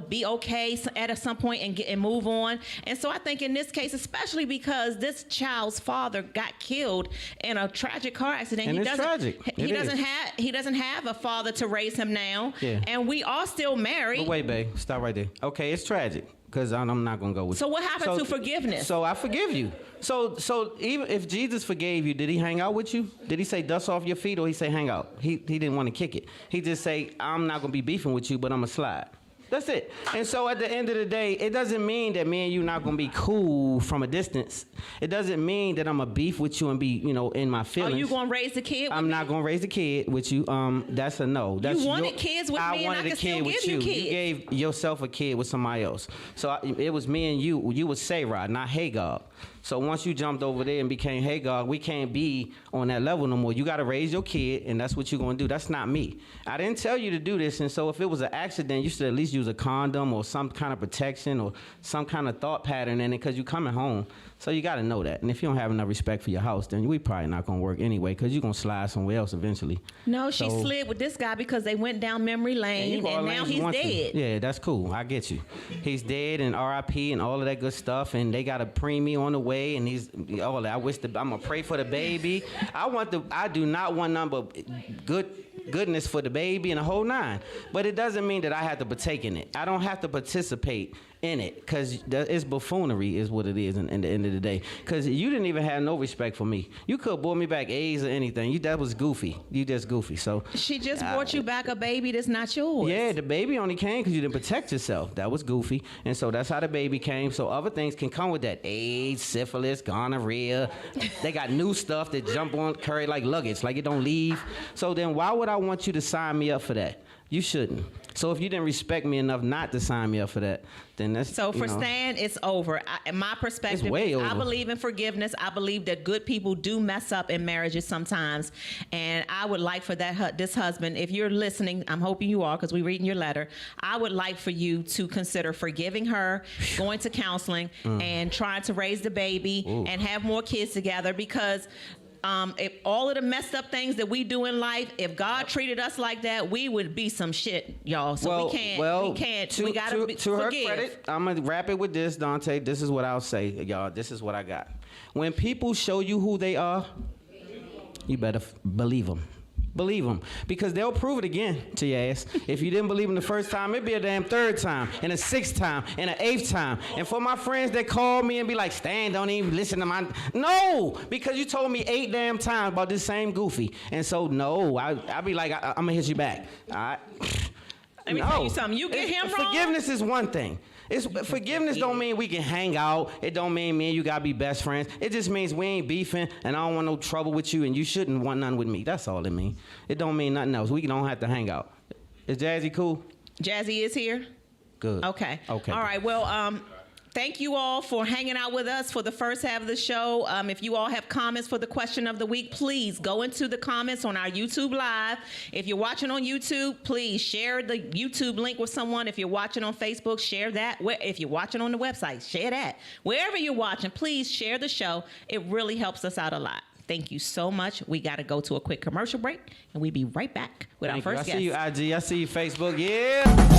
be okay at some point and move on. And so I think in this case, especially because this child's father got killed in a tragic car accident. And it's tragic. He doesn't have a father to raise him now. Yeah. And we are still married. But wait, babe, stop right there. Okay, it's tragic. Because I'm not going to go with you. So what happened to forgiveness? So I forgive you. So even if Jesus forgave you, did he hang out with you? Did he say dust off your feet or he say hang out? He didn't want to kick it. He just say, I'm not going to be beefing with you, but I'm going to slide. That's it. And so at the end of the day, it doesn't mean that me and you not going to be cool from a distance. It doesn't mean that I'm going to beef with you and be, in my feelings. Are you going to raise the kid with I'm me? not going to raise a kid with you. That's a no. That's you wanted kids with me and I could still give you kids. You gave yourself a kid with somebody else. So it was me and you. You was Sarah, not Hagar. So once you jumped over there and became Hagar, we can't be on that level no more. You got to raise your kid, and that's what you're going to do. That's not me. I didn't tell you to do this, and so if it was an accident, you should at least use a condom or some kind of protection or some kind of thought pattern in it because you're coming home. So you got to know that. And if you don't have enough respect for your house, then we probably not going to work anyway because you're going to slide somewhere else eventually. No, she slid with this guy because they went down memory lane, and now he's dead. Yeah, that's cool. I get you. He's dead and R.I.P. and all of that good stuff, and they got a preemie on the way, and he's all that. I'm going to pray for the baby. I do not want none but goodness for the baby and the whole nine. But it doesn't mean that I have to partake in it. I don't have to participate in it because it's buffoonery is what it is in the end of the day. Because you didn't even have no respect for me. You could have brought me back A's or anything. That was goofy. You just goofy. So she just brought you back a baby that's not yours. Yeah, the baby only came because you didn't protect yourself. That was goofy. And so that's how the baby came. So other things can come with that. AIDS, syphilis, gonorrhea. They got new stuff that jump on, carry like luggage, like it don't leave. So then why would I want you to sign me up for that? You shouldn't. So if you didn't respect me enough not to sign me up for that, then that's so. For Stan, it's over. In my perspective, it's way over. I believe in forgiveness. I believe that good people do mess up in marriages sometimes, and I would like for this husband, if you're listening, I'm hoping you are because we're reading your letter. I would like for you to consider forgiving her, going to counseling, and trying to raise the baby and have more kids together because. If all of the messed up things that we do in life, if God treated us like that, we would be some shit, y'all. So we can't. We gotta forgive. To her credit, I'm gonna wrap it with this, Dante. This is what I'll say, y'all. This is what I got. When people show you who they are, you better believe them. Believe them, because they'll prove it again to your ass. If you didn't believe them the first time, it'd be a damn third time, and a sixth time, and an eighth time. And for my friends that call me and be like, Stan, don't even listen to my... No, because you told me 8 damn times about this same goofy. And so, no, I'll be like, I'm going to hit you back. All right? Let me tell you something. You get him wrong. Forgiveness is one thing. Forgiveness don't mean we can hang out. It don't mean me and you gotta be best friends. It just means we ain't beefing and I don't want no trouble with you and you shouldn't want none with me. That's all it means. It don't mean nothing else. We don't have to hang out. Is Jazzy cool? Jazzy is here? Good. Okay. All right. Well, thank you all for hanging out with us for the first half of the show. If you all have comments for the question of the week, please go into the comments on our YouTube Live. If you're watching on YouTube, please share the YouTube link with someone. If you're watching on Facebook, share that. If you're watching on the website, share that. Wherever you're watching, please share the show. It really helps us out a lot. Thank you so much. We got to go to a quick commercial break, and we'll be right back with our first guest. I see you, IG. I see you, Facebook. Yeah.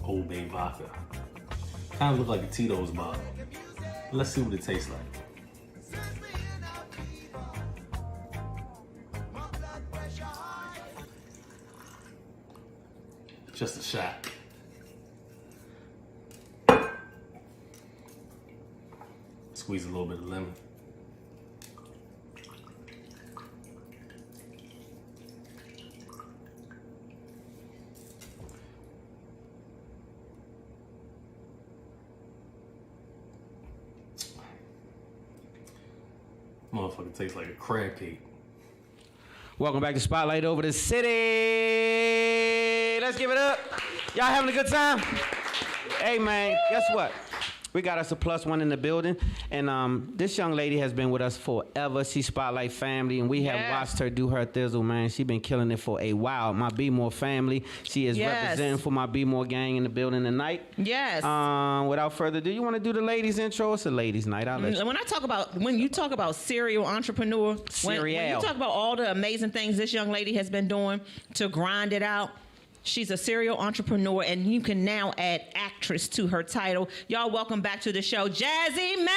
Old Bay vodka. Kind of look like a Tito's bottle. Let's see what it tastes like. Just a shot. Squeeze a little bit of lemon. Motherfucker tastes like a crab cake. Welcome back to Spotlight Over the City. Let's give it up. Y'all having a good time? Hey, man, guess what? We got us a +1 in the building, and this young lady has been with us forever. She's Spotlight family, and we have watched her do her thizzle, man. She's been killing it for a while. My Be More family. She is representing for my Be More gang in the building tonight. Yes. Without further ado, you want to do the ladies intro? It's a ladies night. I'll let you. When you talk about serial entrepreneur, when you talk about all the amazing things this young lady has been doing to grind it out. She's a serial entrepreneur, and you can now add actress to her title. Y'all, welcome back to the show, Jazzy Mingo!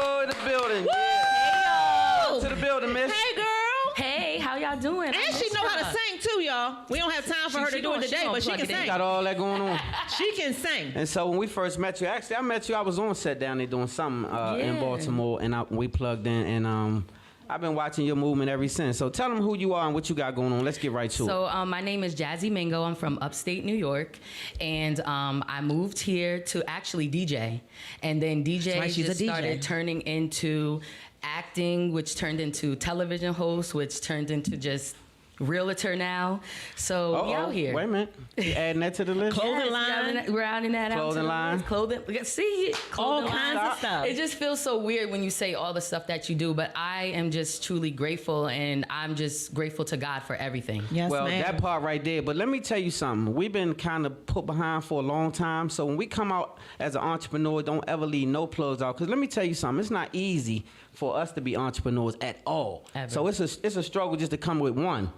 Go to the building. Hey, to the building, miss. Hey, girl. Hey, how y'all doing? And she know how to sing, too, y'all. We don't have time for her to do it today, but she can sing. Got all that going on. She can sing. And so when we first met you, actually, I met you, I was on set down there doing something in Baltimore, and we plugged in, and I've been watching your movement ever since. So tell them who you are and what you got going on. Let's get right to it. So my name is Jazzy Mingo. I'm from upstate New York. And I moved here to actually DJ. And then DJ just started turning into acting, which turned into television host, which turned into just realtor now. So we out here. Wait a minute. You adding that to the list? Clothing line. We're adding that out. Clothing line. Clothing. See, all kinds of stuff. It just feels so weird when you say all the stuff that you do, but I am just truly grateful, and I'm just grateful to God for everything. Yes, well, that part right there. But let me tell you something. We've been kind of put behind for a long time. So when we come out as an entrepreneur, don't ever leave no plugs out. Because let me tell you something. It's not easy for us to be entrepreneurs at all. Ever. So it's a struggle just to come with 1.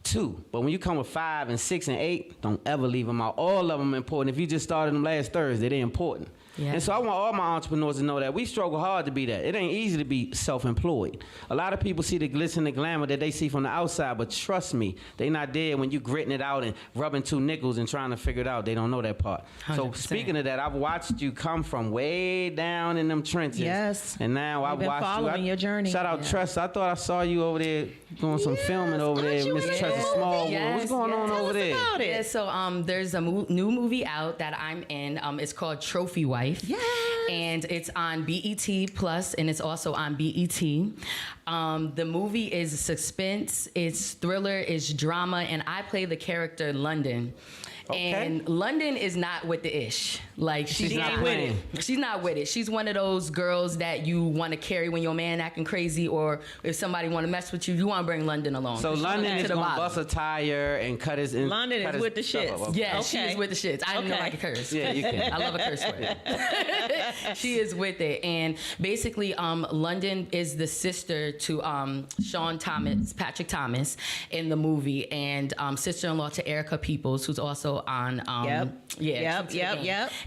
2, but when you come with 5 and 6 and 8, don't ever leave them out. All of them important. If you just started them last Thursday, they're important. Yeah. And so I want all my entrepreneurs to know that we struggle hard to be that. It ain't easy to be self-employed. A lot of people see the glitz and the glamour that they see from the outside, but trust me, they not there when you gritting it out and rubbing 2 nickels and trying to figure it out. They don't know that part. 100%. So speaking of that, I've watched you come from way down in them trenches. Yes. And now I've watched following your journey. Shout out Trust. I thought I saw you over there doing some filming over there, Miss Trust's Small World. What's going on over there? About it. Yeah, so there's a new movie out that I'm in. It's called Trophy Wife. Yeah. And it's on BET Plus, and it's also on BET. The movie is suspense, it's thriller, it's drama, and I play the character London. Okay. And London is not with the ish. Like she's not with it. She's not with it. She's one of those girls that you want to carry when your man acting crazy, or if somebody want to mess with you, you want to bring London along. So London is gonna bust a tire and cut his. London is with the shits. Yeah, she is with the shits. I know I can curse. Yeah, you can. I love a curse word. She is with it, and basically, London is the sister to Patrick Thomas in the movie, and sister-in-law to Erica Peoples, who's also on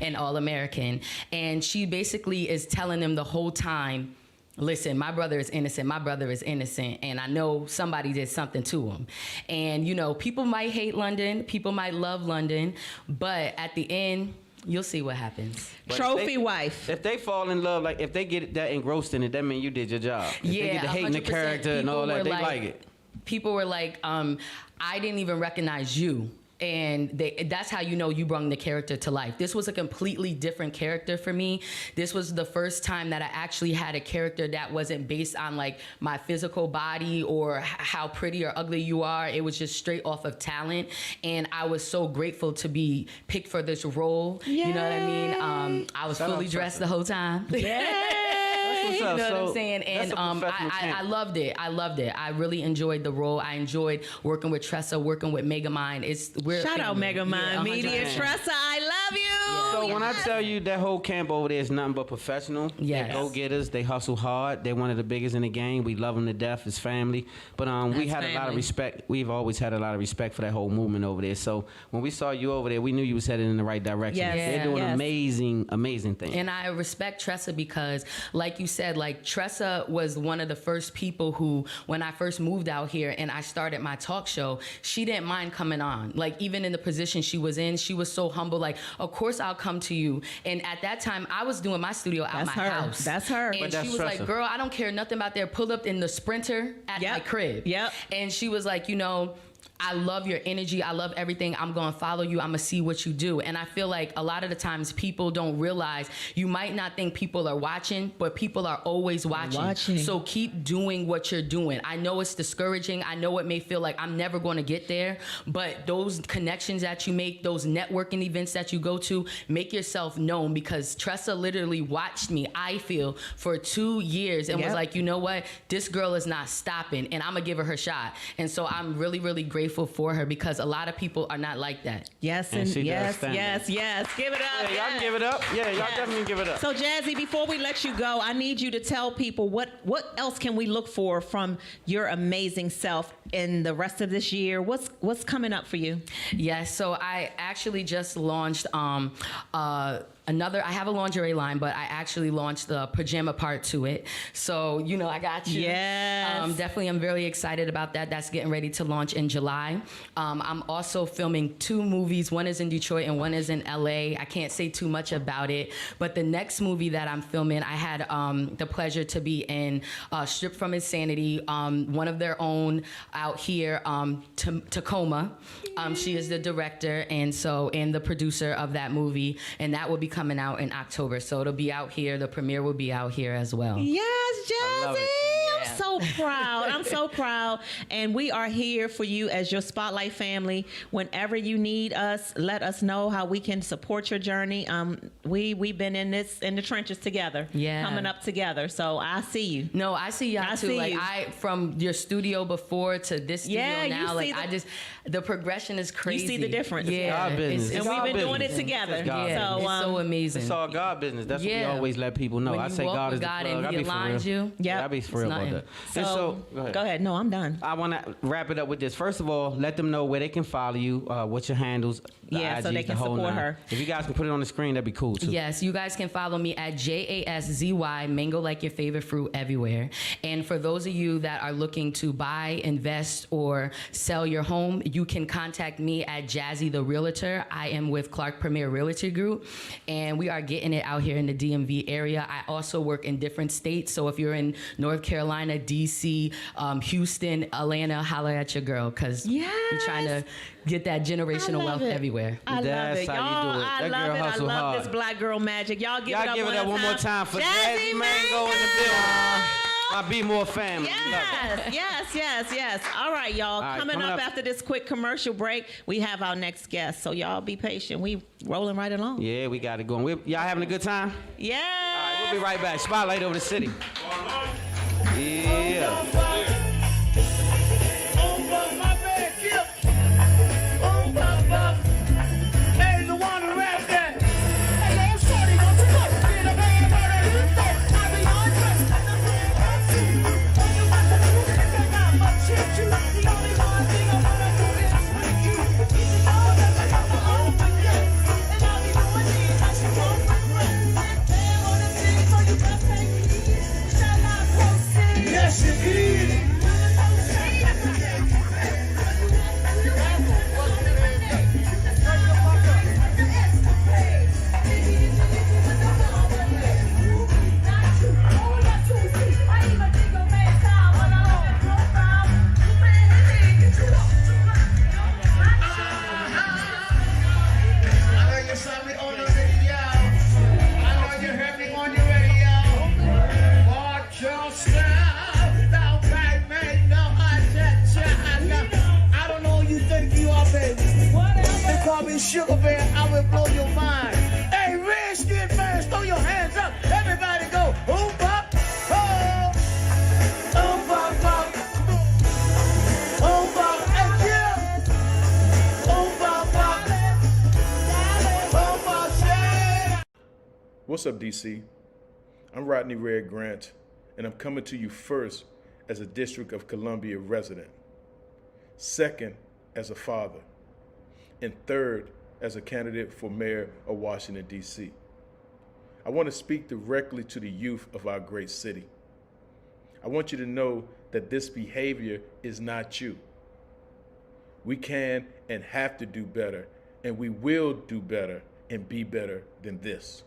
and All American, and she basically is telling them the whole time, listen, my brother is innocent, and I know somebody did something to him. And you know, people might hate London, people might love London, but at the end, you'll see what happens. But Trophy wife. If they fall in love, like if they get that engrossed in it, that means you did your job. If they get to hating the character and all that, they like it. People were like, I didn't even recognize you. And that's how you know you brought the character to life. This was a completely different character for me. This was the first time that I actually had a character that wasn't based on like my physical body or how pretty or ugly you are. It was just straight off of talent. And I was so grateful to be picked for this role. Yay. You know what I mean? I was fully dressed the whole time. Yeah. what's You up. know So, what I'm saying? And that's a professional camp. I loved it. I loved it. I really enjoyed the role. I enjoyed working with Tressa, working with Megamind. Shout out Megamind Media. 100%. Tressa, I love you. So when I tell you that whole camp over there is nothing but professional, Yes. they go-getters, they hustle hard. They're one of the biggest in the game. We love them to death. It's family. But we had a lot of family. respect. We've always had a lot of respect for that whole movement over there. So when we saw you over there, we knew you was headed in the right direction. Yes. They're doing amazing things. And I respect Tressa because, like you said, like Tressa was one of the first people who, when I first moved out here and I started my talk show, she didn't mind coming on. Like even in the position she was in, she was so humble. Like, of course I'll come to you. And at that time, I was doing my studio out my house. That's her. And she was like, girl, I don't care nothing about there. Pull up in the Sprinter at my crib. Yep. And she was like, you know, I love your energy. I love everything. I'm going to follow you. I'm going to see what you do. And I feel like a lot of the times people don't realize, you might not think people are watching, but people are always watching. So keep doing what you're doing. I know it's discouraging. I know it may feel like I'm never going to get there, but those connections that you make, those networking events that you go to, make yourself known, because Tressa literally watched me, I feel, for 2 years and was like, you know what? This girl is not stopping and I'm going to give her shot. And so I'm really, really grateful for her because a lot of people are not like that. Yes, And she yes. does stand Give it up. Yeah, y'all give it up. Yeah, y'all definitely give it up. So Jazzy, before we let you go, I need you to tell people what else can we look for from your amazing self in the rest of this year? What's coming up for you? Yes, so I actually just launched I have a lingerie line, but I actually launched the pajama part to it. So, you know, I got you. Yes. Definitely, I'm very excited about that. That's getting ready to launch in July. I'm also filming 2 movies. One is in Detroit and one is in LA. I can't say too much about it, but the next movie that I'm filming, I had the pleasure to be in Strip from Insanity, one of their own out here, Tacoma. She is the director and the producer of that movie, and that will be coming out in October. So it'll be out here. The premiere will be out here as well. Yes, Jazzy. I'm so proud. I'm so proud. And we are here for you as your Spotlight family. Whenever you need us, let us know how we can support your journey. We've been in the trenches together. Yeah. Coming up together. So I see you. No, I see y'all too. From your studio before to this studio now, the progression is crazy. You see the difference. It's God business. And we've been doing it together. It's so amazing. It's all God business. That's what we always let people know. When I you say walk God with is God the plug. and He aligns you. Yeah, I be for real about that. So go ahead. No, I'm done. I want to wrap it up with this. First of all, let them know where they can follow you, what's your handles. Yeah, so they can support her. If you guys can put it on the screen, that'd be cool too. Yes, you guys can follow me at JASZY, Mango like your favorite fruit everywhere. And for those of you that are looking to buy, invest, or sell your home, you can contact me at Jazzy the Realtor. I am with Clark Premier Realty Group, and we are getting it out here in the DMV area. I also work in different states, so if you're in North Carolina, DC, Houston, Atlanta, holla at your girl, because we're trying to get that generational wealth everywhere. I love it. Y'all, I love it. I love hard. this black girl magic. Y'all give it up one more time for Jazzy Mingo in the building. My Be More family. Yes. All right, y'all. Coming up after this quick commercial break, we have our next guest. So y'all be patient. We rolling right along. Yeah, we got it going. Y'all having a good time? Yeah. All right, we'll be right back. Spotlight over the city. Yeah. Sugar Bear, I will blow your mind. Hey, Redskin fans, throw your hands up. Everybody go, boom, up. What's up, DC? I'm Rodney Red Grant, and I'm coming to you first as a District of Columbia resident, second as a father, and third as a candidate for mayor of Washington, D.C. I want to speak directly to the youth of our great city. I want you to know that this behavior is not you. We can and have to do better, and we will do better and be better than this.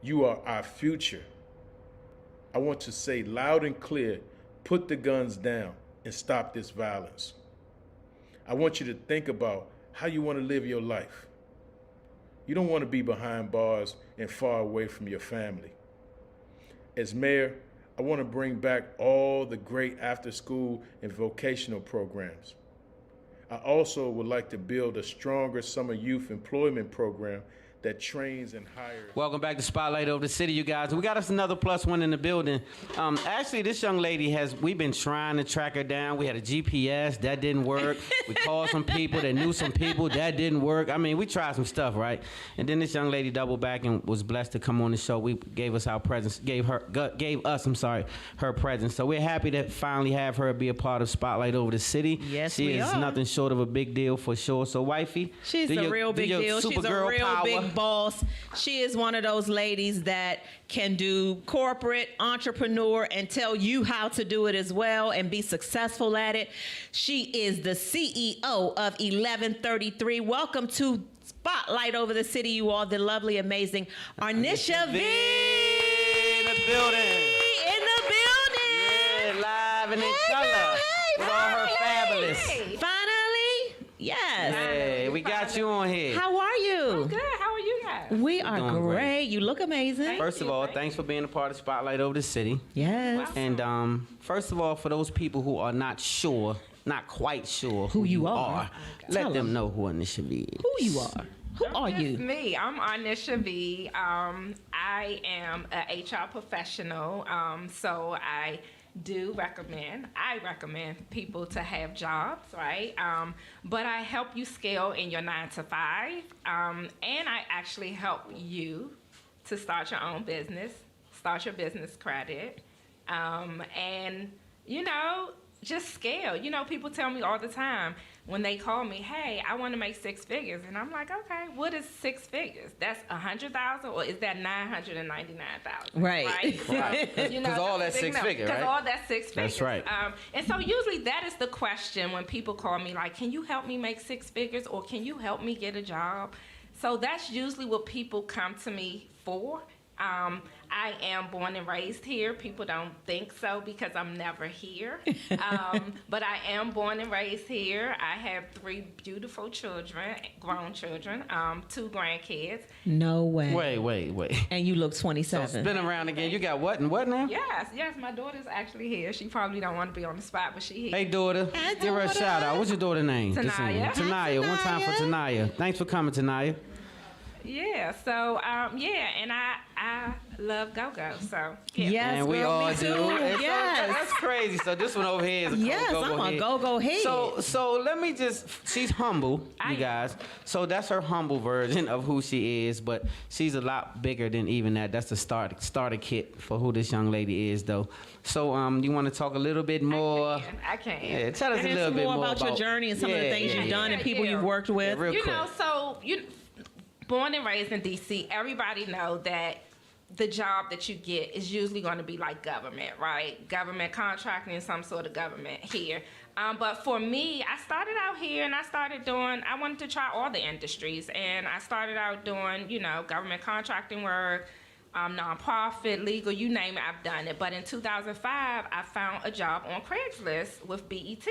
You are our future. I want to say loud and clear, put the guns down and stop this violence. I want you to think about how you want to live your life. You don't want to be behind bars and far away from your family. As mayor, I want to bring back all the great after-school and vocational programs. I also would like to build a stronger summer youth employment program that trains and hires. Welcome back to Spotlight Over the City, you guys. We got us another +1 in the building. Actually, this young lady we've been trying to track her down. We had a GPS, that didn't work. We called some people that knew some people, that didn't work. I mean, we tried some stuff, right? And then this young lady doubled back and was blessed to come on the show. We gave us our presence, gave us her presence. So we're happy to finally have her be a part of Spotlight Over the City. Yes, she is nothing short of a big deal for sure. So, wifey, she's a real big deal. She's a real big boss. She is one of those ladies that can do corporate entrepreneur and tell you how to do it as well and be successful at it. She is the CEO of 1133. Welcome to Spotlight Over the City, you all, the lovely, amazing Arnisha V. In the building. Yeah, live and in color. With all her fabulous. Finally, yes. Hey, we got you on here. How are you? I'm good. How are you guys? We are doing great. You look amazing. First of all, thanks for being a part of Spotlight Over the City. Yes. And first of all, for those people who are not quite sure who you are, let them know who Arnisha V is. Who you are. Who are you? Me. I'm Arnisha V. I am an HR professional, so I recommend people to have jobs, right? But I help you scale in your 9 to 5, and I actually help you to start your own business, start your business credit, and, just scale. People tell me all the time when they call me, hey, I want to make 6 figures. And I'm like, okay, what is 6 figures? That's 100,000 or is that 999,000? Right. Because all that's 6 figures, right? Because all that's 6 figures. That's right. And so usually that is the question when people call me, like, can you help me make 6 figures or can you help me get a job? So that's usually what people come to me for. I am born and raised here. People don't think so because I'm never here. But I am born and raised here. I have 3 beautiful children, grown children, 2 grandkids. No way. Wait. And you look 27. So spin around again. You got what and what now? Yes. My daughter's actually here. She probably don't want to be on the spot, but she here. Hey, daughter. Give her a shout out. What's your daughter's name? Tanaya. Tanaya. One time for Tanaya. Thanks for coming, Tanaya. Yeah, so, and I love go-go, so. Yeah. Yes, and we girl, all me do. too. And Yes. So, that's crazy. So this one over here is a go-go I'm head. a go-go head. So let me she's humble, you guys. So that's her humble version of who she is, but she's a lot bigger than even that. That's the starter kit for who this young lady is, though. So you want to talk a little bit more? I can. Yeah, tell us a little bit more about your journey and some of the things you've done and people you've worked with. Real quick. Born and raised in D.C., everybody know that the job that you get is usually going to be like government, right? Government contracting, some sort of government here. But for me, I started out here and I wanted to try all the industries. And I started out doing, government contracting work, nonprofit, legal, you name it, I've done it. But in 2005, I found a job on Craigslist with BET.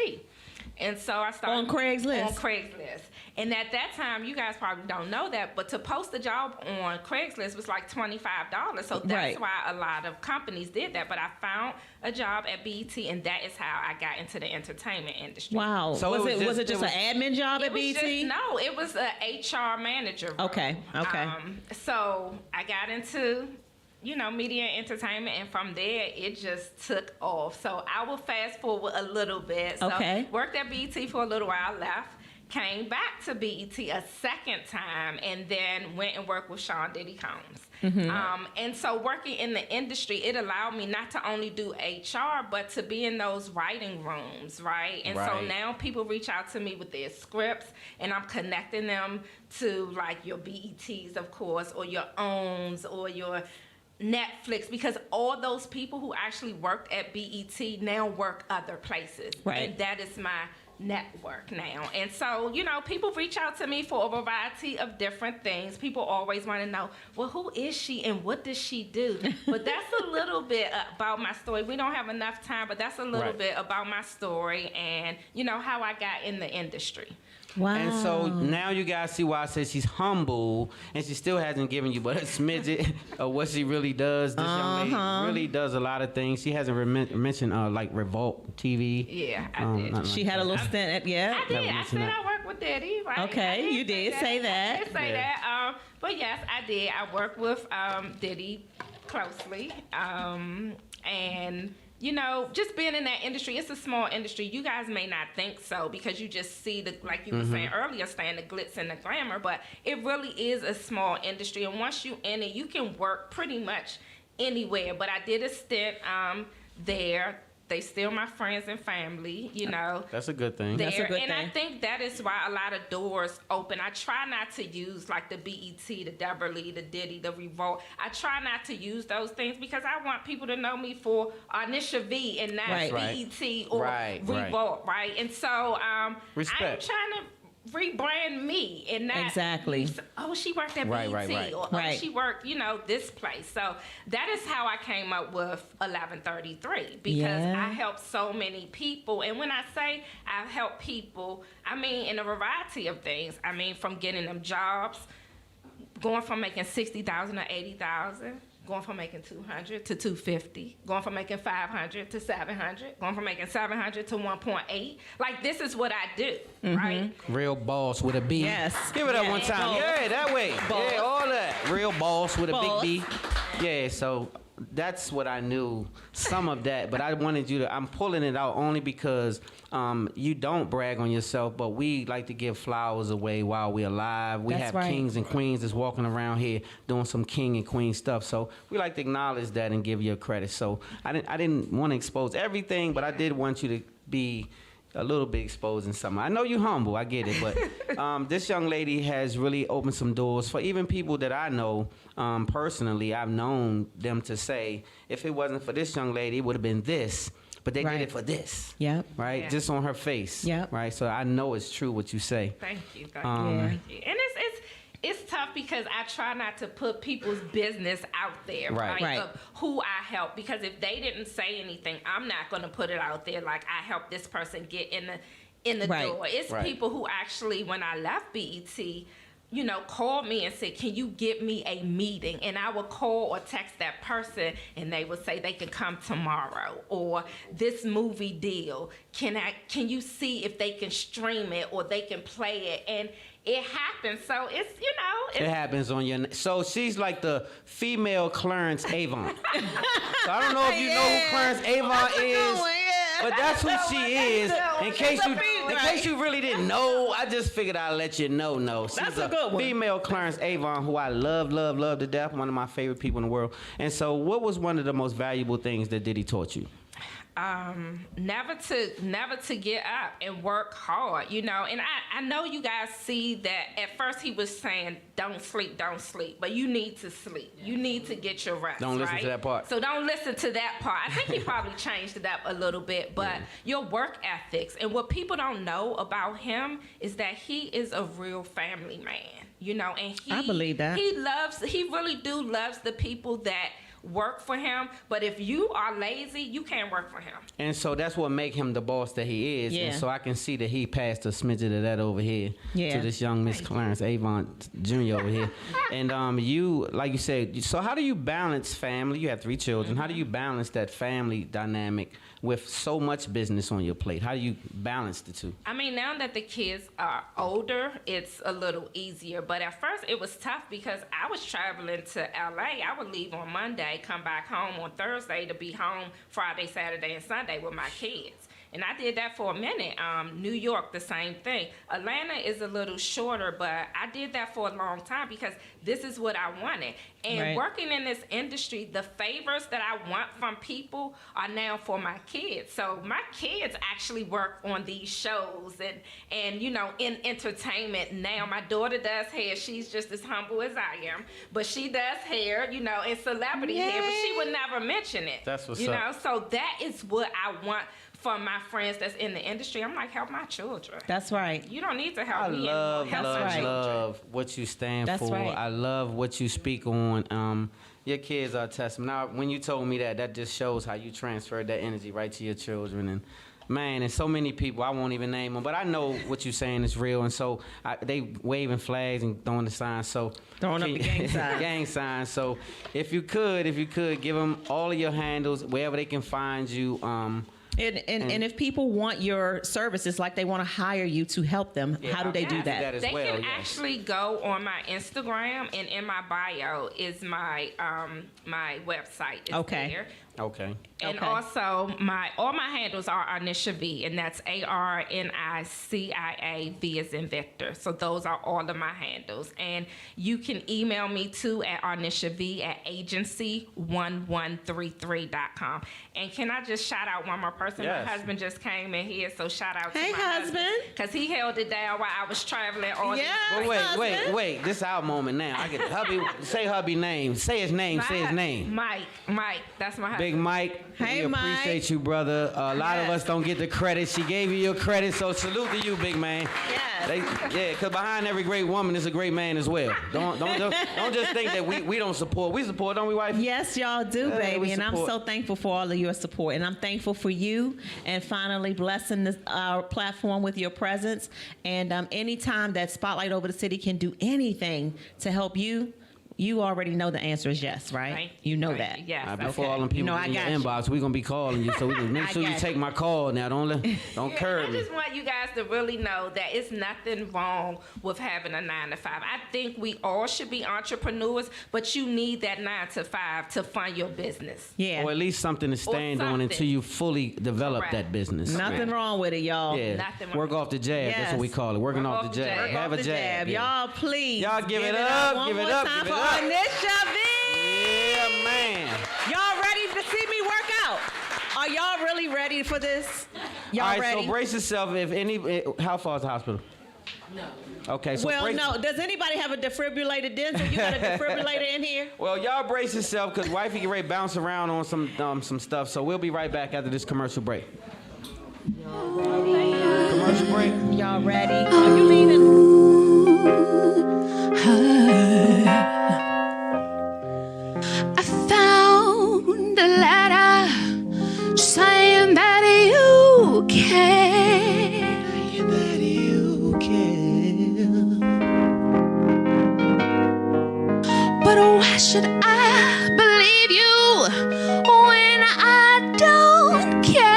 And so I started... On Craigslist? On Craigslist. And at that time, you guys probably don't know that, but to post a job on Craigslist was like $25. So that's why a lot of companies did that. But I found a job at BET, and that is how I got into the entertainment industry. Wow. So was it just an admin job at BET? No, it was an HR manager role. Okay. So I got into... media and entertainment, and from there, it just took off. So I will fast forward a little bit. So worked at BET for a little while, left, came back to BET a second time and then went and worked with Sean Diddy Combs. And so working in the industry, it allowed me not to only do HR, but to be in those writing rooms, right? And so now people reach out to me with their scripts, and I'm connecting them to like your BETs, of course, or your OWNs, or your Netflix, because all those people who actually worked at BET now work other places. Right. And that is my network now. And so, you know, people reach out to me for a variety of different things. People always want to know, well, who is she and what does she do? But that's a little bit about my story. We don't have enough time, but that's a little bit about my story and, you know, how I got in the industry. Wow. And so now you guys see why I said she's humble, and she still hasn't given you but a smidget of what she really does. This young lady really does a lot of things. She hasn't mentioned like Revolt TV. Yeah, I did. She had a little stint at, I did. I said I worked with Diddy, right? Okay, you did say that. I did say that. But yes, I did. I worked with Diddy closely. And you know, just being in that industry, it's a small industry. You guys may not think so because you just see the, like you were saying earlier, Stan, the glitz and the glamour, but it really is a small industry. And once you in it, you can work pretty much anywhere. But I did a stint there. They still my friends and family, you know. That's a good thing. That's a good thing. I think that is why a lot of doors open. I try not to use like the BET, the Deborah-Lee, the Diddy, the Revolt. I try not to use those things because I want people to know me for Nisha V and not BET or Revolt, right? And so I'm trying to rebrand me and not she worked at BET or she worked, you know, this place. So that is how I came up with 1133 because I help so many people. And when I say I help people, I mean in a variety of things. I mean from getting them jobs, going from making $60,000 to $80,000, going from making $200 to $250, going from making $500 to $700, going from making $700 to $1.8. Like this is what I do, right? Real boss with a B. Yes. Give it up one time. Boss. Yeah, that way. Boss. Yeah, all that. Real boss with a Boss. big B. Yeah, so that's what I knew, some of that, but I wanted you to, I'm pulling it out only because you don't brag on yourself, but we like to give flowers away while we're alive. We have kings and queens that's walking around here doing some king and queen stuff, so we like to acknowledge that and give you credit. So I didn't want to expose everything, but I did want you to be a little bit exposed in something. I know you're humble, I get it, but this young lady has really opened some doors for even people that I know personally. I've known them to say, if it wasn't for this young lady, it would have been this. But they did it for this. Yep. Right? Yeah. Just on her face. Yep. Right? So I know it's true what you say. Thank you. Thank you. And it's tough because I try not to put people's business out there, right? Of who I help, because if they didn't say anything, I'm not going to put it out there like I helped this person get in the door. It's people who actually, when I left BET, you know, called me and said, can you get me a meeting? And I would call or text that person and they would say they can come tomorrow, or this movie deal, can you see if they can stream it or they can play it? And it happens. So it's, you know. It happens on your... So she's like the female Clarence Avon. So I don't know if you know who Clarence Avon is. But that's who she is. In case you really didn't know, I just figured I'd let you know. No, she's That's a good one. Female Clarence Avon, who I love to death. One of my favorite people in the world. And so, what was one of the most valuable things that Diddy taught you? Never to get up and work hard, you know. And I know you guys see that at first he was saying don't sleep, but you need to sleep. You need to get your rest. Don't listen to that part. So don't listen to that part. I think he probably changed it up a little bit, but your work ethics and what people don't know about him is that he is a real family man, you know. And I believe that. He really loves the people that work for him, but if you are lazy, you can't work for him. And so that's what make him the boss that he is. Yeah. And so I can see that he passed a smidget of that over here to this young Miss Clarence Avon Jr. over here. And you, like you said, so how do you balance family? You have 3 children. How do you balance that family dynamic with so much business on your plate? How do you balance the two? I mean, now that the kids are older, it's a little easier. But at first, it was tough because I was traveling to LA. I would leave on Monday, come back home on Thursday to be home Friday, Saturday, and Sunday with my kids. And I did that for a minute. New York, the same thing. Atlanta is a little shorter, but I did that for a long time because this is what I wanted. And working in this industry, the favors that I want from people are now for my kids. So my kids actually work on these shows and you know, in entertainment now. My daughter does hair. She's just as humble as I am. But she does hair, you know, and celebrity hair, but she would never mention it. That's what's you up. know, so that is what I want from my friends that's in the industry. I'm like, help my children. That's right. You don't need to help me. I love what you stand That's for. right. I love what you speak on. Your kids are a testament. Now, when you told me that just shows how you transferred that energy right to your children. And man, and so many people, I won't even name them, but I know what you're saying is real. And so they waving flags and throwing the signs. So throwing up the gang signs. Gang signs. So if you could, give them all of your handles, wherever they can find you. And if people want your services, like they want to hire you to help them, how do they do that? They can actually go on my Instagram, and in my bio is my my website. It's there. Okay. And also, all my handles are Arnisha V, and that's ARNICIA V as in Victor. So those are all of my handles. And you can email me too at arnishav@agency1133.com. And can I just shout out one more person? Yes. My husband just came in here, so shout out to Hey, my husband. because he held it down while I was traveling all this. But wait. This is our moment now. I get hubby. Say hubby name. Say his name. Say his name. Mike. That's my husband. Big Mike. Hey, we appreciate you, brother. A lot of us don't get the credit. She gave you your credit, so salute to you, big man. Yes. Because behind every great woman is a great man as well. Don't just think that we don't support. We support, don't we, wife? Yes, y'all do, baby. And I'm support. so thankful for all of your support. And I'm thankful for you and finally blessing our platform with your presence. And anytime that Spotlight Over the City can do anything to help you, you already know the answer is yes, right? You know that. Yes. Before all them people in your inbox, we're going to be calling you. So we can make sure you take my call now. Don't curb I me. just want you guys to really know that it's nothing wrong with having a 9 to 5. I think we all should be entrepreneurs, but you need that 9 to 5 to fund your business. Yeah. Or at least something to stand on until you fully develop that business. Nothing wrong with it, y'all. Yeah. Nothing wrong. Work off the jab. That's what we call it. Working off the jab. Have a jab. Y'all, please. Y'all give it up. One Give it more up. time Give it for up. Arnisha V. Yeah, man. Y'all ready to see me work out? Are y'all really ready for this? Y'all all right, ready? so brace yourself. How far is the hospital? No. Okay, so Does anybody have a defibrillator, Denzel? You got a defibrillator in here? Well, y'all brace yourself because wifey get ready to bounce around on some stuff. So we'll be right back after this commercial break. Commercial break. Y'all ready? Are you leaning? I found a letter saying that you care. That you care. But why should I believe you when I don't care?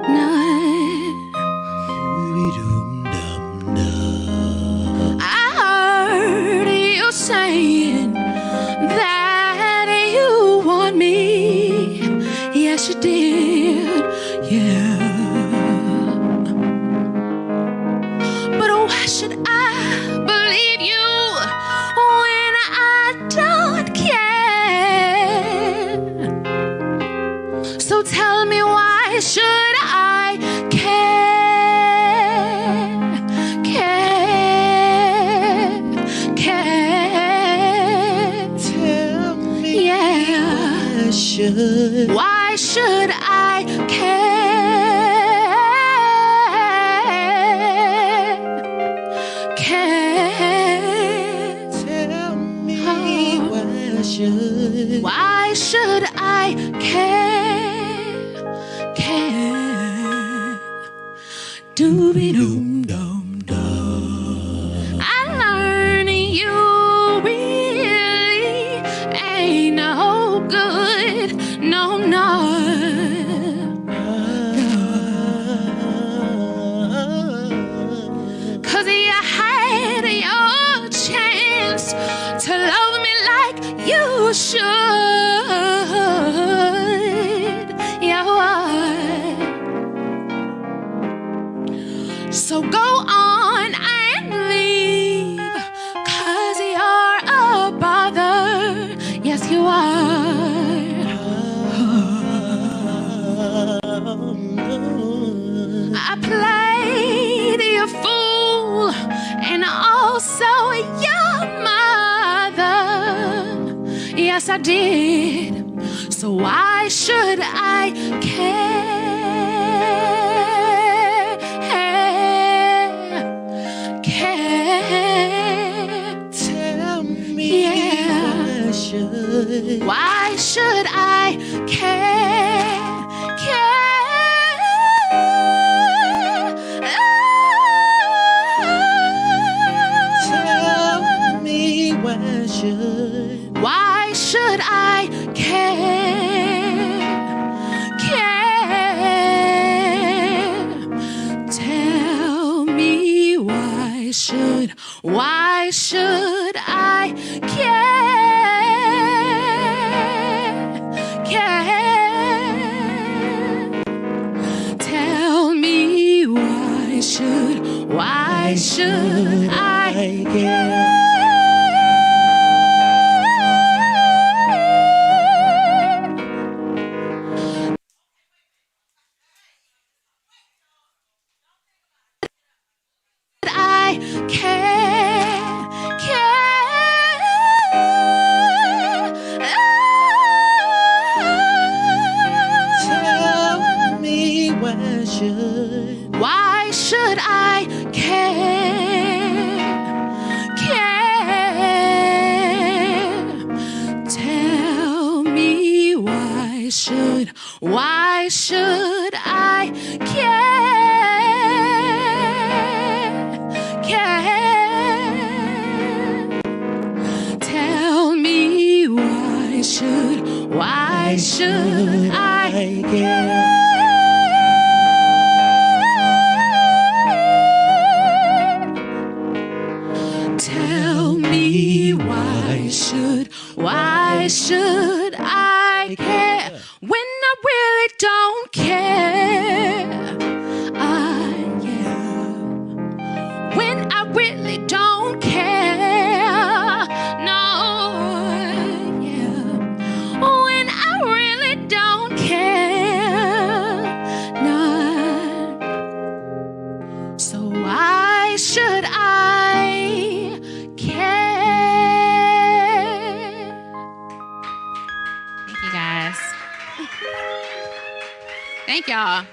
No. I heard you saying that you want me. Yes, you did. Yeah. But why should I believe you when I don't care? So tell me, why should I care? Care. Tell me, why should I care? Care. Tell me, why should I care? Care. Doobie-doom dum dum. I learned you really ain't no good. No, no. Cause you had your chance to love me like you should. Yeah, what? So go on and leave, 'cause you're a bother. Yes, you are. I played your fool and also your mother. Yes, I did. So why should I care? Tell me, why should I care? Tell me, why should I care? Tell me, why should I care? Tell me, why should I care? Why should I care? Tell me, why should I care? Tell me, why should I care? Tell me, why should I care when I really don't care? When I really don't care. No, when I really don't care. No. So why should I care? Thank you, guys. Thank y'all.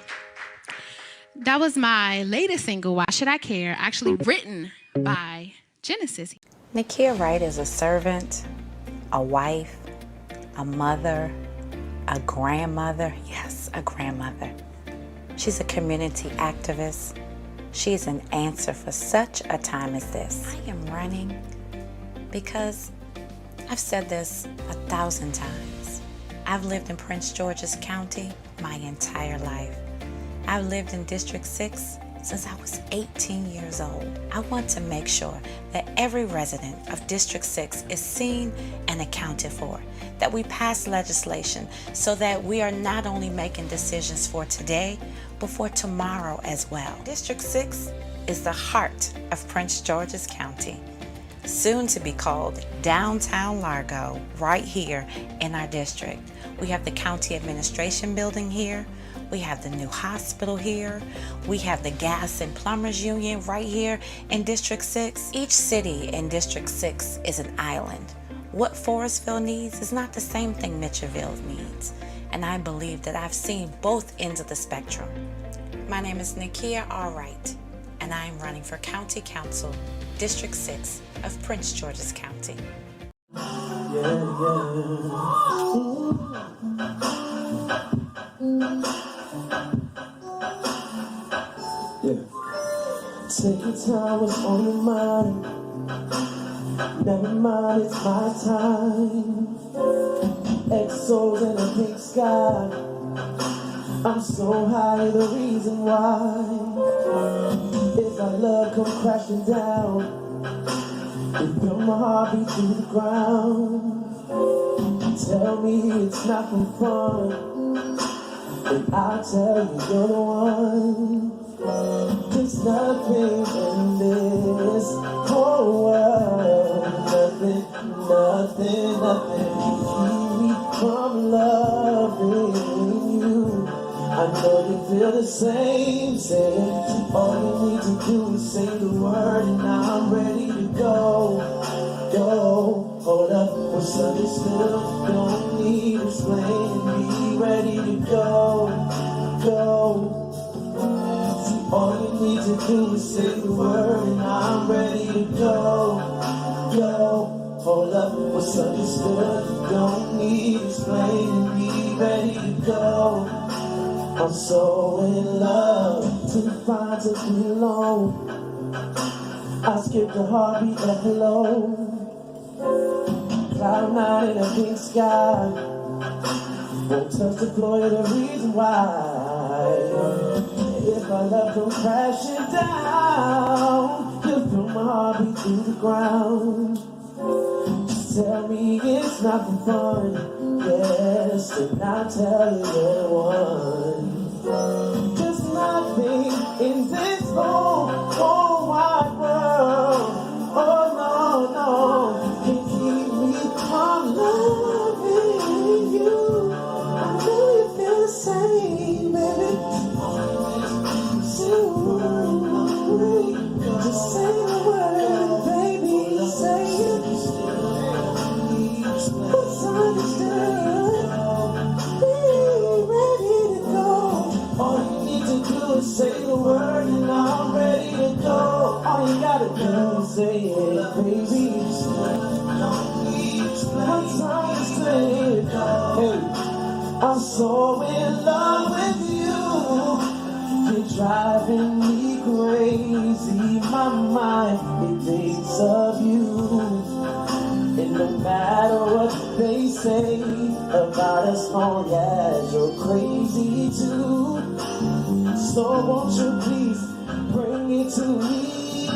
That was my latest single, Why Should I Care, actually written by Genesis. Nakia Wright is a servant, a wife, a mother, a grandmother. Yes, a grandmother. She's a community activist. She's an answer for such a time as this. I am running because I've said this 1,000 times. I've lived in Prince George's County my entire life. I've lived in District 6 since I was 18 years old. I want to make sure that every resident of District 6 is seen and accounted for, that we pass legislation so that we are not only making decisions for today, but for tomorrow as well. District 6 is the heart of Prince George's County, soon to be called Downtown Largo, right here in our district. We have the County Administration Building here. We have the new hospital here. We have the Gas and Plumbers Union right here in District 6. Each city in District 6 is an island. What Forestville needs is not the same thing Mitchellville needs. And I believe that I've seen both ends of the spectrum. My name is Nakia Wright, and I am running for County Council, District 6 of Prince George's County. Take your time, what's on your mind? Never mind, it's my time. Exos in a pink sky. I'm so high, the reason why is our love come crashing down. It feel my heart beat through the ground. Tell me it's not for fun, and I'll tell you you're the one. There's nothing in this whole world. Nothing can keep me from loving you. I know you feel the same, say it. All you need to do is say the word and I'm ready to go. Hold up, what's understood, don't need explaining, be ready to go. See, all you need to do is say the word and I'm ready to go. Hold up, what's understood, don't need explaining, be ready to go. I'm so in love, too fine to be alone. I skip the heartbeat at hello. Cloud nine in a pink sky. Won't touch the floor, you're the reason why. If my love comes crashing down, you'll feel my heartbeat through the ground. Just tell me it's not for fun. Yes, and I'll tell you everyone. There's nothing in this whole wide world. Oh no, can keep me from loving you. I know you feel the same, baby. Say the word, just say the word, baby. Say it. What's understood? Be ready to go. All you need to do is say the word and I'm ready to go. All you gotta do is say it, baby. What's understood? Hey, I'm so in love with you. You're driving me crazy. My mind, it thinks of you. And no matter what they say about us, long as you're crazy too. So won't you please bring it to me,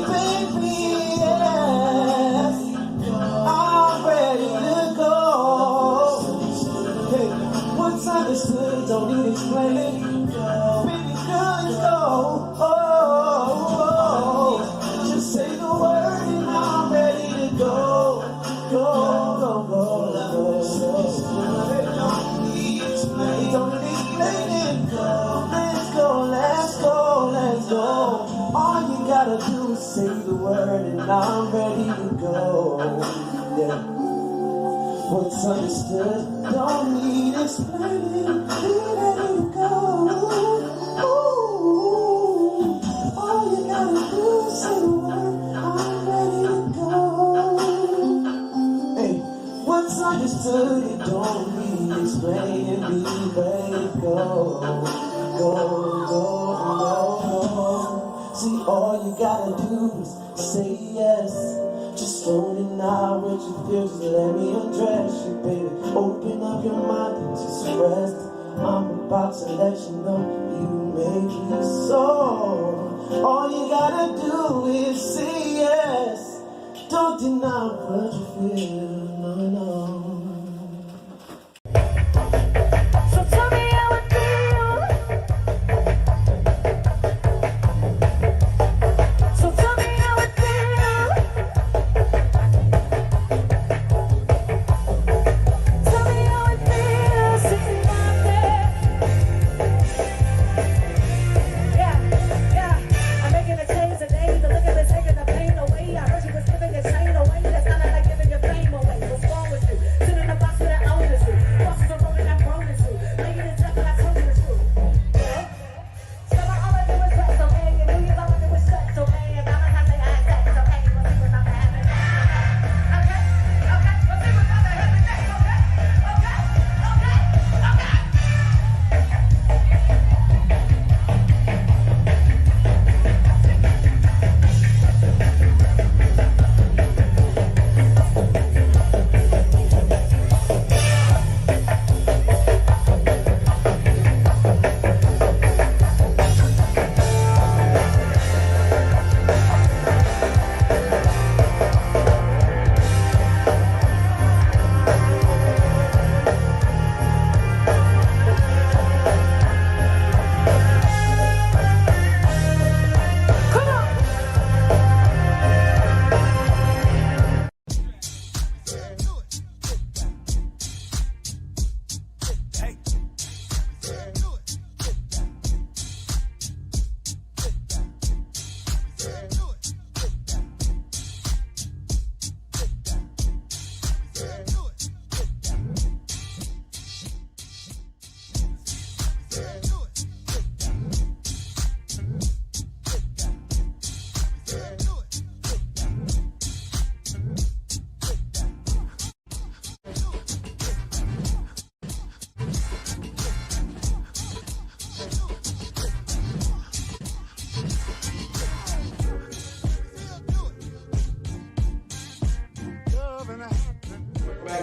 baby, yes. I'm ready to go. Hey, what's understood, don't need explaining. Baby girl, let's go. Just say the word and I'm ready to go. Don't need explaining. Let's go. All you gotta do is say the word and I'm ready to go. Yeah. What's understood, don't need explaining. Be ready to go. Ooh. All you gotta do is say the word, I'm ready to go. Hey, what's understood, you don't need explaining. Be ready to go. See, all you gotta do is say yes. Just don't deny what you feel, just let me undress you, baby. Open up your mind and just rest. I'm about to let you know you make me so. All you gotta do is say yes. Don't deny what you feel, no. So tell me how it feels. So tell me how it feels. Tell me how it feels sitting out there. Yeah. I'm making a change today. The look at the taking the pain away. I heard you was giving your chain away. That's kinda like giving your fame away. What's wrong with you?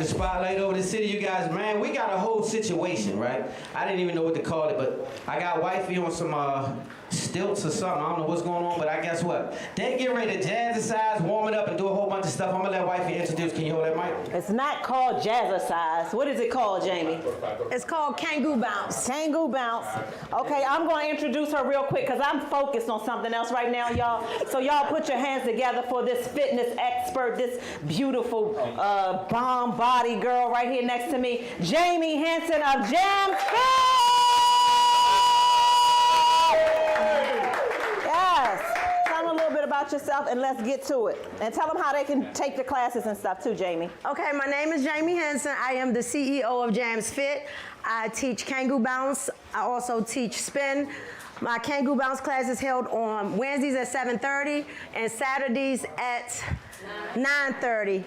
the spotlight over the city, you guys. Man, we got a whole situation, right? I didn't even know what to call it, but I got wifey on some stilts or something. I don't know what's going on, but I guess what? They get ready to jazzercise, warm it up, and do a whole bunch of stuff. I'm gonna let wifey introduce. Can you hold that mic? It's not called jazzercise. What is it called, Jamie? It's called Kangoo Bounce. Kangoo Bounce. Okay, I'm going to introduce her real quick because I'm focused on something else right now, y'all. So y'all put your hands together for this fitness expert, this beautiful bomb body girl right here next to me, Jamie Henson of Jam Fit. Yes. Tell them a little bit about yourself and let's get to it. And tell them how they can take the classes and stuff too, Jamie. Okay, my name is Jamie Henson. I am the CEO of Jams Fit. I teach Kangoo Bounce. I also teach spin. My Kangoo Bounce class is held on Wednesdays at 7:30 and Saturdays at 9:30.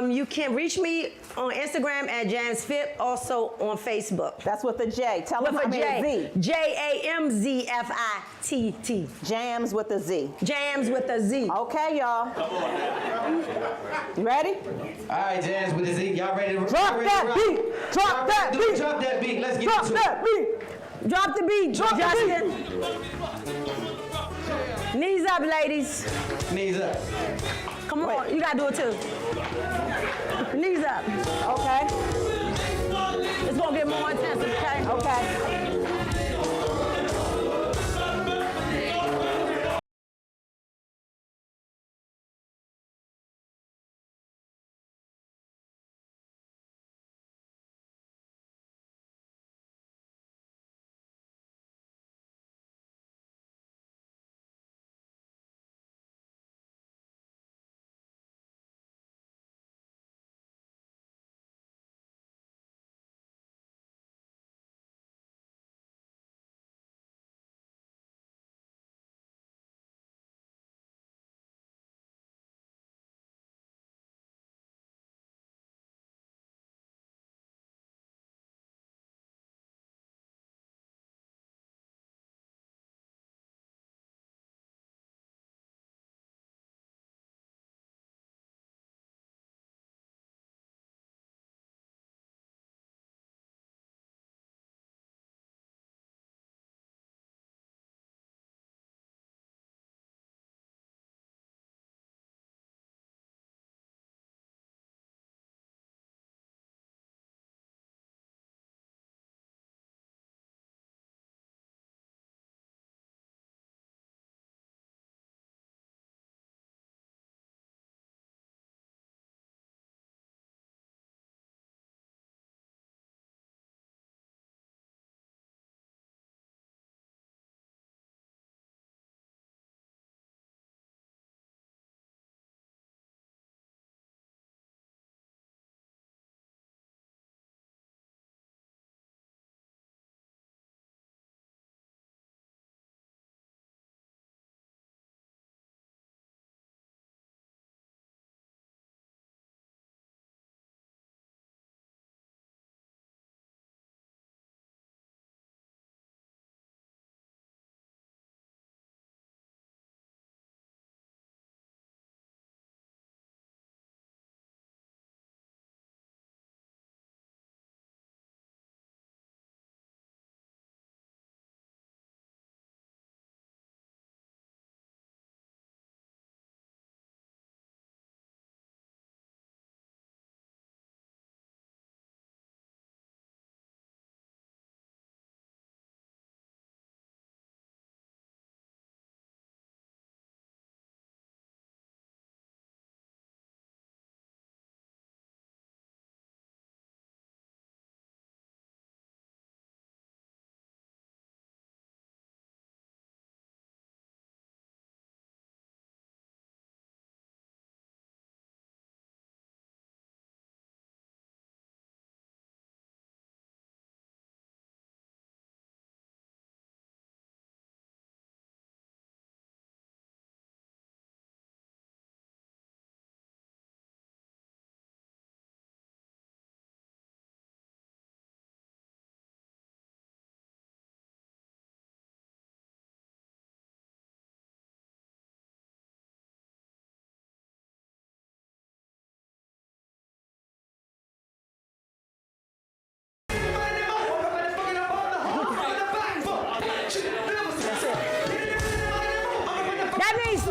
You can reach me on Instagram at Jams Fit, also on Facebook. That's with a J. Tell them how many Z. JAMZFITT. Jams with a Z. Jams with a Z. Okay, y'all. You ready? All right, Jams with a Z. Y'all ready to Drop that beat. Drop that beat. Drop that beat. Let's get Drop into that it. beat. Drop the beat, Justin. Knees up, ladies. Knees up. Come on, you gotta do it too. Knees up. Okay. It's gonna get more intense, okay? Okay.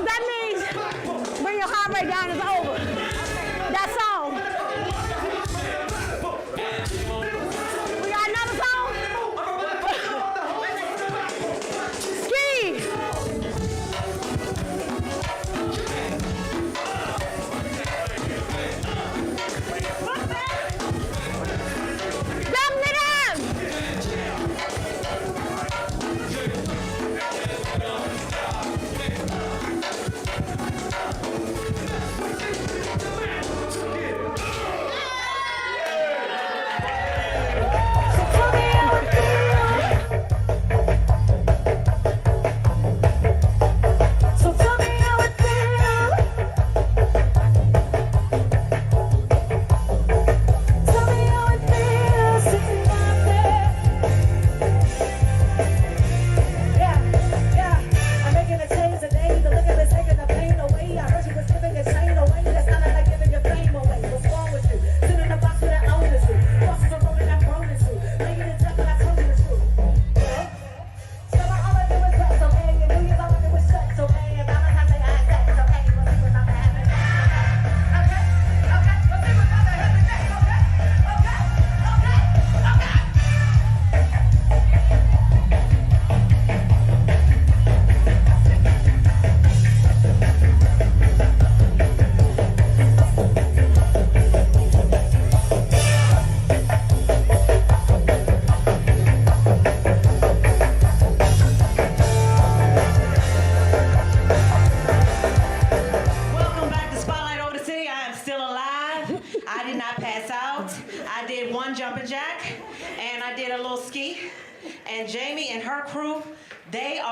that means when your heart rate down is over. That song. We got another song? Ski.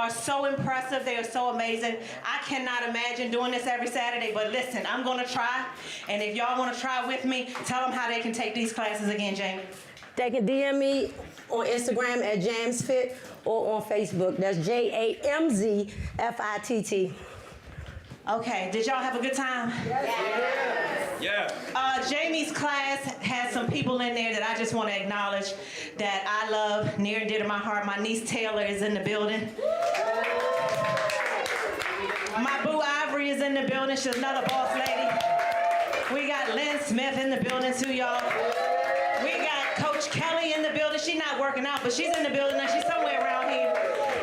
So impressive. They are so amazing. I cannot imagine doing this every Saturday, but listen, I'm going to try. And if y'all want to try with me, tell them how they can take these classes again, Jamie. They can DM me on Instagram at JamsFit or on Facebook. That's JamzFitt. Okay, did y'all have a good time? Yes. Yeah. Jamie's class has some people in there that I just want to acknowledge that I love near and dear to my heart. My niece Taylor is in the building. My boo Ivory is in the building. She's another boss lady. We got Lynn Smith in the building too, y'all. We got Coach Kelly in the building. She's not working out, but she's in the building and she's somewhere around here.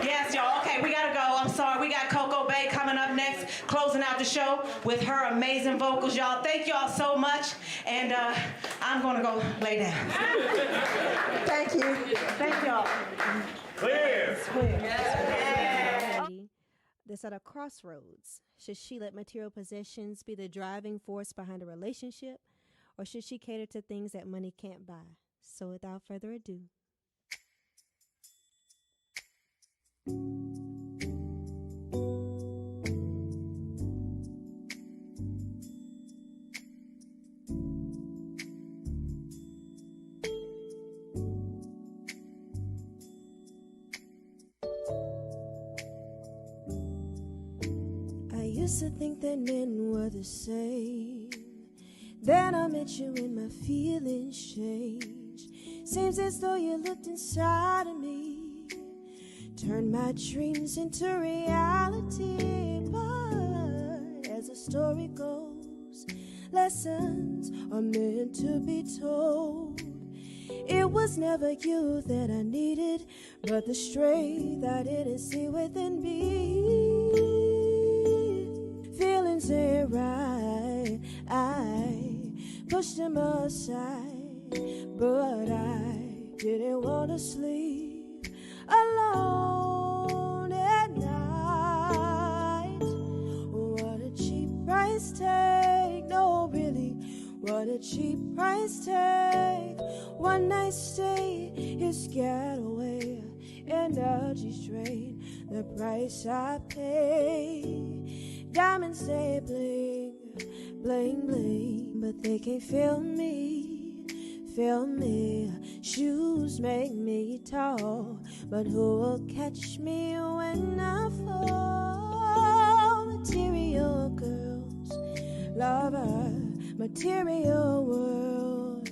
Yes, y'all. Okay, we gotta go. I'm sorry. We got Coco Bay coming up next, closing out the show with her amazing vocals, y'all. Thank y'all so much. And I'm gonna go lay down. Thank you. Thank y'all. Clear. That's at a crossroads. Should she let material possessions be the driving force behind a relationship, or should she cater to things that money can't buy? So without further ado. I used to think that men were the same. Then I met you and my feelings changed. Seems as though you looked inside of me, turned my dreams into reality. But as the story goes, lessons are meant to be told. It was never you that I needed, but the strength I didn't see within me. Feelings ain't right, I pushed them aside, but I didn't want to sleep alone at night. What a cheap price tag, no really, what a cheap price tag. One night stay is getaway, energy's drained, the price I pay. Diamonds say bling, bling, bling, but they can't feel me, feel me. Shoes make me tall, but who will catch me when I fall? Material girls, lover, material world.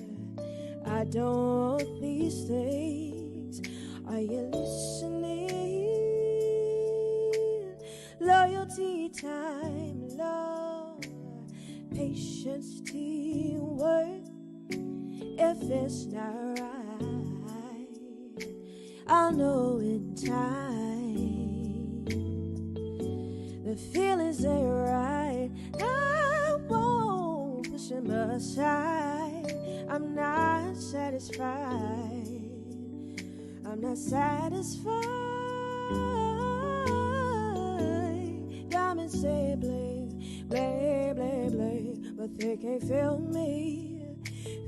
I don't want these things. Are you listening? Loyalty, time, it's not right, I'll know in time. The feelings ain't right, I won't push them aside. I'm not satisfied, I'm not satisfied. Diamonds say blame, blame, blame, blame, but they can't feel me,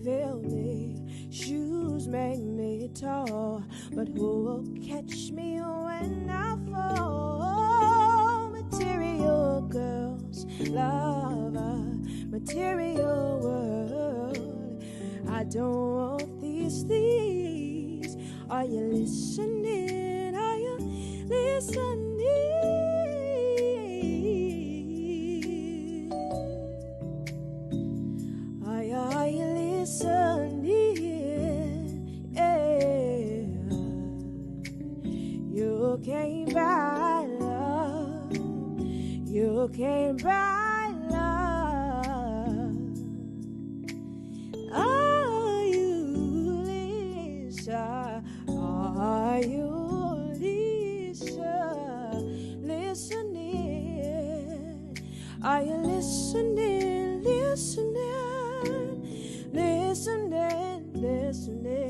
feel me. Shoes make me tall, but who will catch me when I fall? Material girls love a material world. I don't want these things. Are you listening? Are you listening? Are you listening? Yeah. You can't buy love. You can't buy love. Are you Lisa? Are you Lisa? Listening? Are you listening? Listening? Listening? Listening?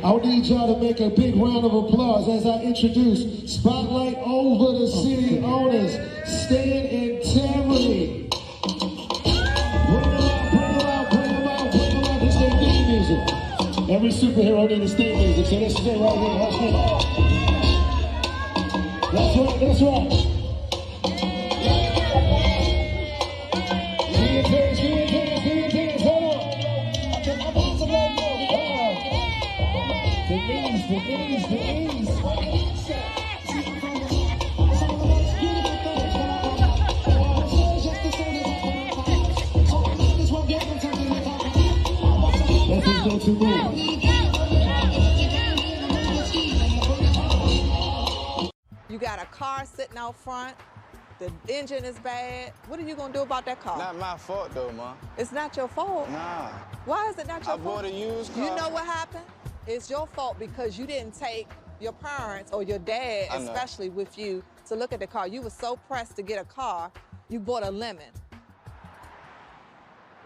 I need y'all to make a big round of applause as I introduce Spotlight Over the City owners, Stan and Tammy. Bring them out, bring them out, bring them out, bring them out. This is their theme music. Every superhero needs theme music, so this is it right here. Watch me. That's right, that's right. You got a car sitting out front. The engine is bad. What are you gonna do about that car? Not my fault though, Ma. It's not your fault. Nah. Why is it not your fault? I bought a used car. You know what happened? It's your fault because you didn't take your parents or your dad, especially with you, to look at the car. You were so pressed to get a car, you bought a lemon.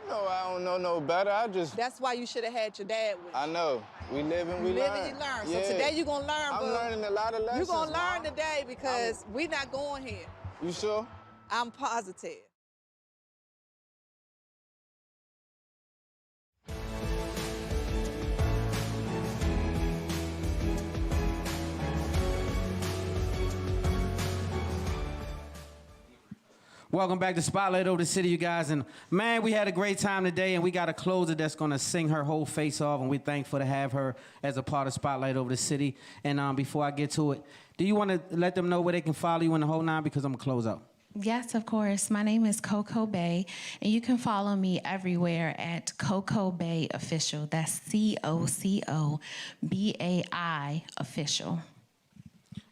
No, I don't know no better. That's why you should have had your dad with you. I know. We live and we learn. You live and you learn. Yeah. So today you're gonna learn, I'm learning a lot of lessons. You're gonna learn today because we're not going here. You sure? I'm positive. Welcome back to Spotlight Over the City, you guys. And man, we had a great time today, and we got a closer that's gonna sing her whole face off, and we're thankful to have her as a part of Spotlight Over the City. And before I get to it, do you want to let them know where they can follow you in the whole nine? Because I'm gonna close out. Yes, of course. My name is Coco Bay, and you can follow me everywhere at Coco Bay Official. That's COCOBAI Official.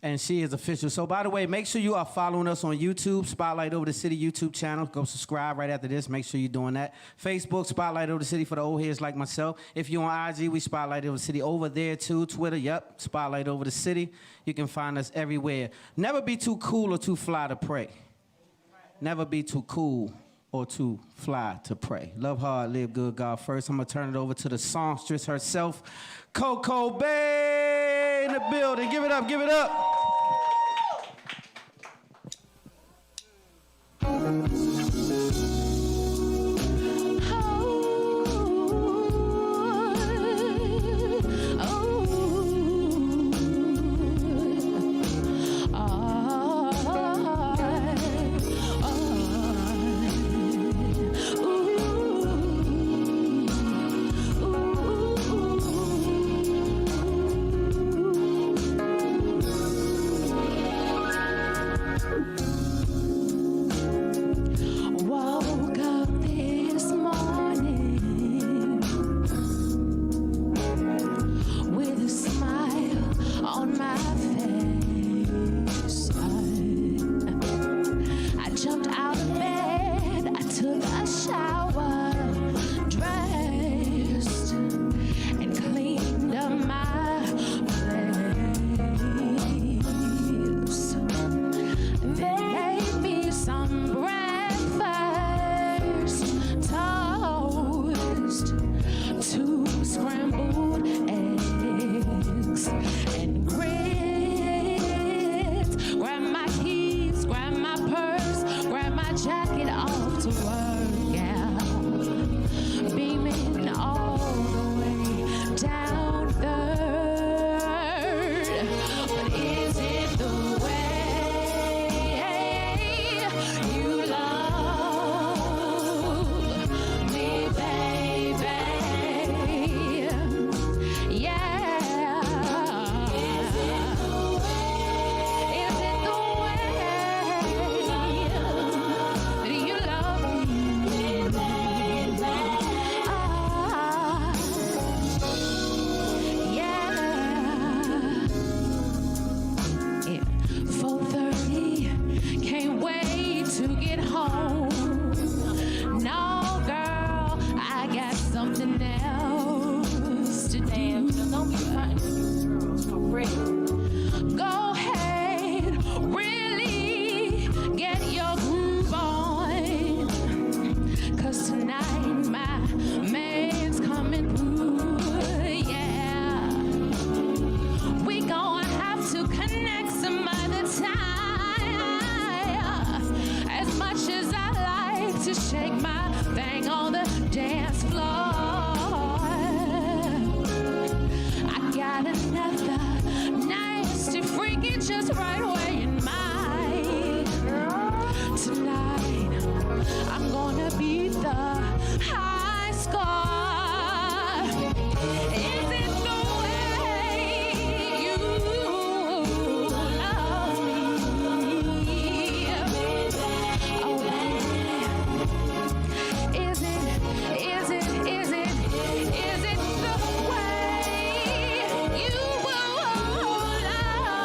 And she is official. So, by the way, make sure you are following us on YouTube, Spotlight Over the City YouTube channel. Go subscribe right after this. Make sure you're doing that. Facebook, Spotlight Over the City for the old heads like myself. If you're on IG, we Spotlight Over the City over there, too. Twitter, yep, Spotlight Over the City. You can find us everywhere. Never be too cool or too fly to pray. Never be too cool or too fly to pray. Love hard, live good, God first. I'm going to turn it over to the songstress herself, Coco Bay in the building. Give it up, give it up. take it just right where you might. Tonight, I'm gonna beat the high score. Is it the way you love me? Oh, baby. Is it the way you will love?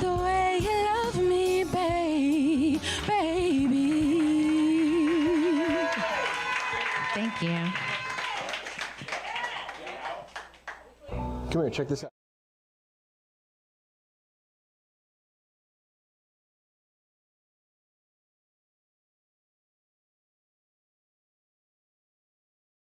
The way you love me, baby. Thank you. Come here, check this out.